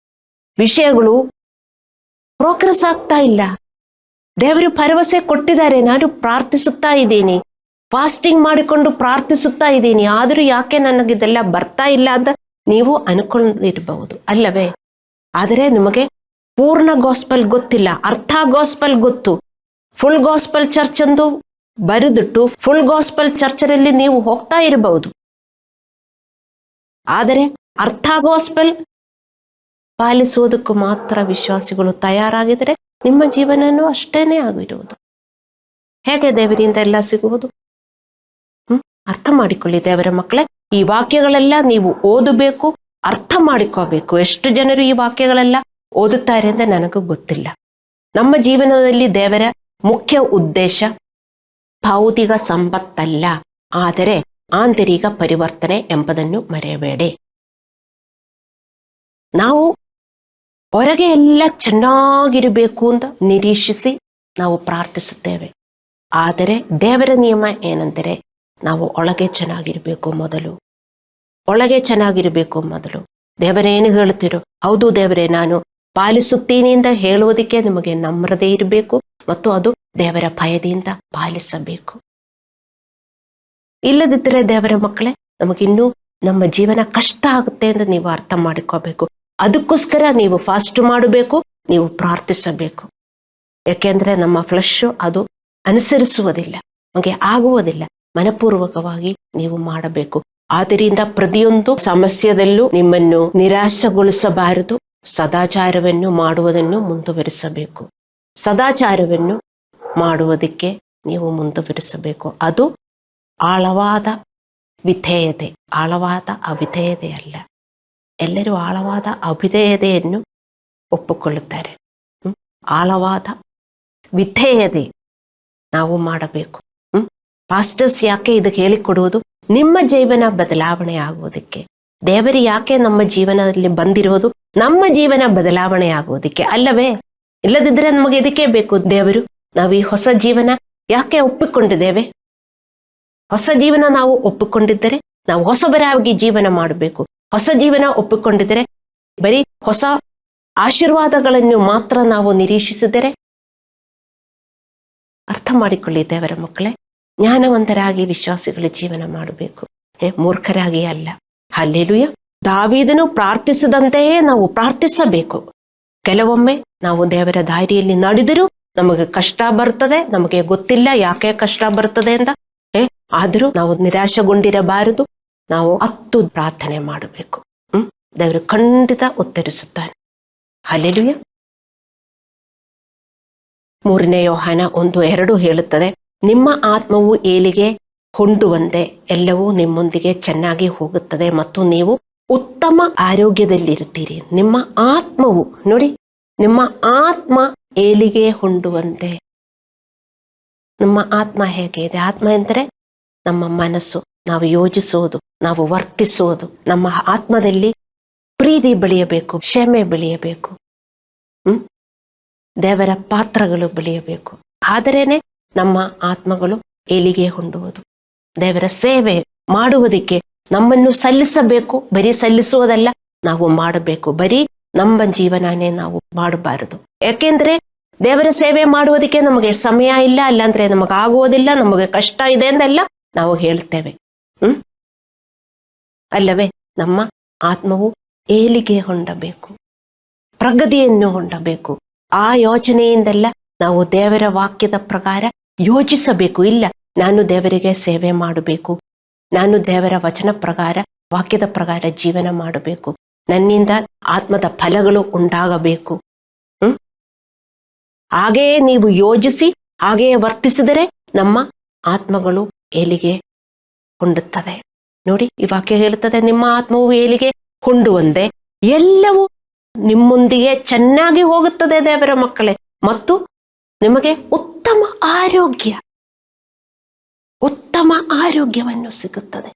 ವಿಷಯಗಳು ಪ್ರೋಗ್ರೆಸ್ ಆಗ್ತಾ ಇಲ್ಲ? ದೇವರು ಭರವಸೆ ಕೊಟ್ಟಿದ್ದಾರೆ, ನಾನು ಪ್ರಾರ್ಥಿಸುತ್ತಾ ಇದ್ದೀನಿ, ಫಾಸ್ಟಿಂಗ್ ಮಾಡಿಕೊಂಡು ಪ್ರಾರ್ಥಿಸುತ್ತಾ ಇದ್ದೀನಿ, ಆದರೂ ಯಾಕೆ ನನಗಿದೆಲ್ಲ ಬರ್ತಾ ಇಲ್ಲ ಅಂತ ನೀವು ಅನ್ಕೊಂಡಿರಬಹುದು, ಅಲ್ಲವೇ? ಆದರೆ ನಿಮಗೆ ಪೂರ್ಣ ಗಾಸ್ಪಲ್ ಗೊತ್ತಿಲ್ಲ, ಅರ್ಥ ಗಾಸ್ಪಲ್ ಗೊತ್ತು. ಫುಲ್ ಗಾಸ್ಪಲ್ ಚರ್ಚ್ ಎಂದು ಬರೆದಿಟ್ಟು ಫುಲ್ ಗಾಸ್ಪಲ್ ಚರ್ಚಲ್ಲಿ ನೀವು ಹೋಗ್ತಾ ಇರಬಹುದು, ಆದರೆ ಅರ್ಥ ಗಾಸ್ಪಲ್ ಪಾಲಿಸುವುದಕ್ಕೂ ಮಾತ್ರ ವಿಶ್ವಾಸಿಗಳು ತಯಾರಾಗಿದ್ದರೆ ನಿಮ್ಮ ಜೀವನನೂ ಅಷ್ಟೇನೆ ಆಗಿರುವುದು. ಹೇಗೆ ದೇವರಿಂದ ಎಲ್ಲ ಸಿಗುವುದು? ಅರ್ಥ ಮಾಡಿಕೊಳ್ಳಿ ದೇವರ ಮಕ್ಕಳೇ. ಈ ವಾಕ್ಯಗಳೆಲ್ಲ ನೀವು ಓದಬೇಕು, ಅರ್ಥ ಮಾಡಿಕೋಬೇಕು. ಎಷ್ಟು ಜನರು ಈ ವಾಕ್ಯಗಳೆಲ್ಲ ಓದುತ್ತಾರೆ ಅಂತ ನನಗೂ ಗೊತ್ತಿಲ್ಲ. ನಮ್ಮ ಜೀವನದಲ್ಲಿ ದೇವರ ಮುಖ್ಯ ಉದ್ದೇಶ ಭೌತಿಕ ಸಂಪತ್ತಲ್ಲ, ಆದರೆ ಆಂತರಿಕ ಪರಿವರ್ತನೆ ಎಂಬುದನ್ನು ಮರೆಯಬೇಡಿ. ನಾವು ಹೊರಗೆ ಎಲ್ಲ ಚೆನ್ನಾಗಿರಬೇಕು ಅಂತ ನಿರೀಕ್ಷಿಸಿ ನಾವು ಪ್ರಾರ್ಥಿಸುತ್ತೇವೆ, ಆದರೆ ದೇವರ ನಿಯಮ ಏನೆಂದರೆ ನಾವು ಒಳಗೆ ಚೆನ್ನಾಗಿರ್ಬೇಕು ಮೊದಲು. ಒಳಗೆ ಚೆನ್ನಾಗಿರ್ಬೇಕು ಮೊದಲು. ದೇವರೇನು ಹೇಳುತ್ತೀರೋ, ಹೌದು ದೇವರೇ ನಾನು ಪಾಲಿಸುತ್ತೀನಿ ಅಂತ ಹೇಳುವುದಕ್ಕೆ ನಿಮಗೆ ನಮ್ರತೆ ಇರಬೇಕು ಮತ್ತು ಅದು ದೇವರ ಭಯದಿಂದ ಪಾಲಿಸಬೇಕು. ಇಲ್ಲದಿದ್ದರೆ ದೇವರ ಮಕ್ಕಳೇ, ನಮಗಿನ್ನೂ ನಮ್ಮ ಜೀವನ ಕಷ್ಟ ಆಗುತ್ತೆ ಎಂದು ನೀವು ಅರ್ಥ ಮಾಡಿಕೋಬೇಕು. ಅದಕ್ಕೋಸ್ಕರ ನೀವು ಫಾಸ್ಟ್ ಮಾಡಬೇಕು, ನೀವು ಪ್ರಾರ್ಥಿಸಬೇಕು. ಯಾಕೆಂದ್ರೆ ನಮ್ಮ ಫ್ಲೆಶ್ ಅದು ಅನುಸರಿಸುವುದಿಲ್ಲ, ನಮಗೆ ಆಗುವುದಿಲ್ಲ. ಮನಪೂರ್ವಕವಾಗಿ ನೀವು ಮಾಡಬೇಕು. ಆದ್ದರಿಂದ ಪ್ರತಿಯೊಂದು ಸಮಸ್ಯೆದಲ್ಲೂ ನಿಮ್ಮನ್ನು ನಿರಾಶೆಗೊಳಿಸಬಾರದು. ಸದಾಚಾರವನ್ನು ಮಾಡುವುದನ್ನು ಮುಂದುವರಿಸಬೇಕು. ಸದಾಚಾರವನ್ನು ಮಾಡುವುದಕ್ಕೆ ನೀವು ಮುಂದುವರಿಸಬೇಕು. ಅದು ಆಳವಾದ ವಿಧೇಯತೆ, ಆಳವಾದ ಅವಿಧೇಯತೆ ಅಲ್ಲ. ಎಲ್ಲರೂ ಆಳವಾದ ಅವಿಧೇಯತೆಯನ್ನು ಒಪ್ಪಿಕೊಳ್ಳುತ್ತಾರೆ. ಆಳವಾದ ವಿಧೇಯತೆ ನಾವು ಮಾಡಬೇಕು. ಪಾಸ್ಟರ್ಸ್ ಯಾಕೆ ಇದಕ್ಕೆ ಹೇಳಿಕೊಡುವುದು? ನಿಮ್ಮ ಜೀವನ ಬದಲಾವಣೆ ಆಗುವುದಕ್ಕೆ. ದೇವರು ಯಾಕೆ ನಮ್ಮ ಜೀವನದಲ್ಲಿ ಬಂದಿರುವುದು? ನಮ್ಮ ಜೀವನ ಬದಲಾವಣೆ ಆಗುವುದಕ್ಕೆ ಅಲ್ಲವೇ? ಇಲ್ಲದಿದ್ದರೆ ನಮಗೆ ಇದಕ್ಕೆ ಬೇಕು ದೇವರು. ನಾವು ಈ ಹೊಸ ಜೀವನ ಯಾಕೆ ಒಪ್ಪಿಕೊಂಡಿದ್ದೇವೆ? ಹೊಸ ಜೀವನ ನಾವು ಒಪ್ಪಿಕೊಂಡಿದ್ದರೆ ನಾವು ಹೊಸಬರಾಗಿ ಜೀವನ ಮಾಡಬೇಕು. ಹೊಸ ಜೀವನ ಒಪ್ಪಿಕೊಂಡಿದ್ದರೆ ಬರೀ ಹೊಸ ಆಶೀರ್ವಾದಗಳನ್ನು ಮಾತ್ರ ನಾವು ನಿರೀಕ್ಷಿಸಿದರೆ, ಅರ್ಥ ಮಾಡಿಕೊಳ್ಳಿ ದೇವರ ಮಕ್ಕಳೇ, ಜ್ಞಾನವಂತರಾಗಿ ವಿಶ್ವಾಸಿಗಳ ಜೀವನ ಮಾಡಬೇಕು, ಮೂರ್ಖರಾಗಿ ಅಲ್ಲ. ಹಲ್ಲೆಲೂಯ. ದಾವೀದನು ಪ್ರಾರ್ಥಿಸಿದಂತೆಯೇ ನಾವು ಪ್ರಾರ್ಥಿಸಬೇಕು. ಕೆಲವೊಮ್ಮೆ ನಾವು ದೇವರ ದಾರಿಯಲ್ಲಿ ನಡೆದರೂ ನಮಗೆ ಕಷ್ಟ ಬರ್ತದೆ, ನಮಗೆ ಗೊತ್ತಿಲ್ಲ ಯಾಕೆ ಕಷ್ಟ ಬರ್ತದೆ ಅಂತ. ಆದರೂ ನಾವು ನಿರಾಶೆಗೊಂಡಿರಬಾರದು. ನಾವು 10 ಪ್ರಾರ್ಥನೆ ಮಾಡಬೇಕು. ದೇವರು ಖಂಡಿತ ಉತ್ತರಿಸುತ್ತಾನೆ. ಹಲ್ಲೆಲೂಯ. 3 ಯೋಹಾನ 1:2 ಹೇಳುತ್ತದೆ, ನಿಮ್ಮ ಆತ್ಮವು ಏಳಿಗೆ ಹೊಂದುವಂತೆ ಎಲ್ಲವೂ ನಿಮ್ಮೊಂದಿಗೆ ಚೆನ್ನಾಗಿ ಹೋಗುತ್ತದೆ ಮತ್ತು ನೀವು ಉತ್ತಮ ಆರೋಗ್ಯದಲ್ಲಿರುತ್ತೀರಿ. ನಿಮ್ಮ ಆತ್ಮವು, ನೋಡಿ, ನಿಮ್ಮ ಆತ್ಮ ಏಳಿಗೆ ಹೊಂದುವಂತೆ. ನಮ್ಮ ಆತ್ಮ ಹೇಗೆ ಇದೆ? ಆತ್ಮ ಎಂದರೆ ನಮ್ಮ ಮನಸ್ಸು, ನಾವು ಯೋಚಿಸುವುದು, ನಾವು ವರ್ತಿಸುವುದು. ನಮ್ಮ ಆತ್ಮದಲ್ಲಿ ಪ್ರೀತಿ ಬೆಳೆಯಬೇಕು, ಕ್ಷಮೆ ಬೆಳೆಯಬೇಕು, ದೇವರ ಪಾತ್ರಗಳು ಬೆಳೆಯಬೇಕು. ಆದರೇನೆ ನಮ್ಮ ಆತ್ಮಗಳು ಏಳಿಗೆ ಹೊಂದುವುದು. ದೇವರ ಸೇವೆ ಮಾಡುವುದಕ್ಕೆ ನಮ್ಮನ್ನು ಸಲ್ಲಿಸಬೇಕು. ಬರೀ ಸಲ್ಲಿಸುವುದಲ್ಲ, ನಾವು ಮಾಡಬೇಕು. ಬರೀ ನಮ್ಮ ಜೀವನನೇ ನಾವು ಮಾಡಬಾರದು. ಯಾಕೆಂದ್ರೆ ದೇವರ ಸೇವೆ ಮಾಡುವುದಕ್ಕೆ ನಮಗೆ ಸಮಯ ಇಲ್ಲ, ಅಲ್ಲಾಂದ್ರೆ ನಮಗಾಗುವುದಿಲ್ಲ, ನಮಗೆ ಕಷ್ಟ ಇದೆ ಅಂದೆಲ್ಲ ನಾವು ಹೇಳ್ತೇವೆ. ಅಲ್ಲವೇ? ನಮ್ಮ ಆತ್ಮವು ಏಳಿಗೆ ಹೊಂದಬೇಕು, ಪ್ರಗತಿಯನ್ನು ಹೊಂದಬೇಕು. ಆ ಯೋಚನೆಯಿಂದೆಲ್ಲ ನಾವು ದೇವರ ವಾಕ್ಯದ ಪ್ರಕಾರ ಯೋಚಿಸಬೇಕು. ಇಲ್ಲ, ನಾನು ದೇವರಿಗೆ ಸೇವೆ ಮಾಡಬೇಕು, ನಾನು ದೇವರ ವಚನ ಪ್ರಕಾರ, ವಾಕ್ಯದ ಪ್ರಕಾರ ಜೀವನ ಮಾಡಬೇಕು, ನನ್ನಿಂದ ಆತ್ಮದ ಫಲಗಳು ಉಂಟಾಗಬೇಕು. ಹಾಗೆಯೇ ನೀವು ಯೋಚಿಸಿ ಹಾಗೆಯೇ ವರ್ತಿಸಿದರೆ ನಮ್ಮ ಆತ್ಮಗಳು ಏಳಿಗೆ ಹೊಂದುತ್ತದೆ. ನೋಡಿ, ಈ ವಾಕ್ಯ ಹೇಳುತ್ತದೆ, ನಿಮ್ಮ ಆತ್ಮವು ಏಳಿಗೆ ಹೊಂದುವಂತೆ ಎಲ್ಲವೂ ನಿಮ್ಮೊಂದಿಗೆ ಚೆನ್ನಾಗಿ ಹೋಗುತ್ತದೆ ದೇವರ ಮಕ್ಕಳೇ, ಮತ್ತು ನಿಮಗೆ ಉತ್ತಮ ಆರೋಗ್ಯವನ್ನು ಸಿಗುತ್ತದೆ.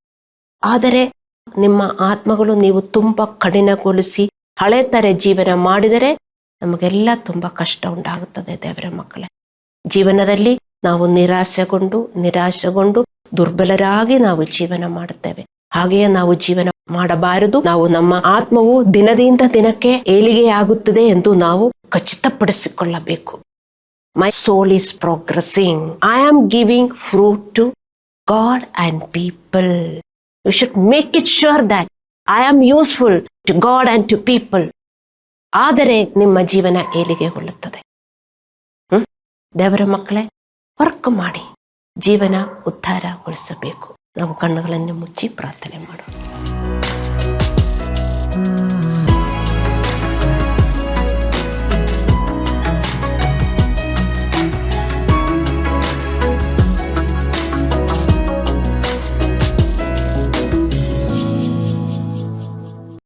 ಆದರೆ ನಿಮ್ಮ ಆತ್ಮಗಳು ನೀವು ತುಂಬಾ ಕಠಿಣಗೊಳಿಸಿ ಹಳೆ ತರ ಜೀವನ ಮಾಡಿದರೆ ನಮಗೆಲ್ಲ ತುಂಬಾ ಕಷ್ಟ ಉಂಟಾಗುತ್ತದೆ ದೇವರ ಮಕ್ಕಳೇ. ಜೀವನದಲ್ಲಿ ನಾವು ನಿರಾಶೆಗೊಂಡು ದುರ್ಬಲರಾಗಿ ನಾವು ಜೀವನ ಮಾಡುತ್ತೇವೆ. ಹಾಗೆಯೇ ನಾವು ಜೀವನ ಮಾಡಬಾರದು. ನಾವು ನಮ್ಮ ಆತ್ಮವು ದಿನದಿಂದ ದಿನಕ್ಕೆ ಏಳಿಗೆಯಾಗುತ್ತದೆ ಎಂದು ನಾವು ಖಚಿತಪಡಿಸಿಕೊಳ್ಳಬೇಕು. My soul is progressing. I am giving fruit to God and people. You should make it sure that I am useful to God and to people. ಆದರೆ ನಿಮ್ಮ ಜೀವನ ಏಳಿಗೆ ಹೊಳ್ಳುತ್ತದೆ. ದೇವರ ಮಕ್ಕಳೇ, ವರ್ಕ್ ಮಾಡಿ ಜೀವನ ಉದ್ಧಾರಗೊಳಿಸಬೇಕು. ನಾವು ಕಣ್ಣುಗಳನ್ನು ಮುಚ್ಚಿ ಪ್ರಾರ್ಥನೆ ಮಾಡೋಣ.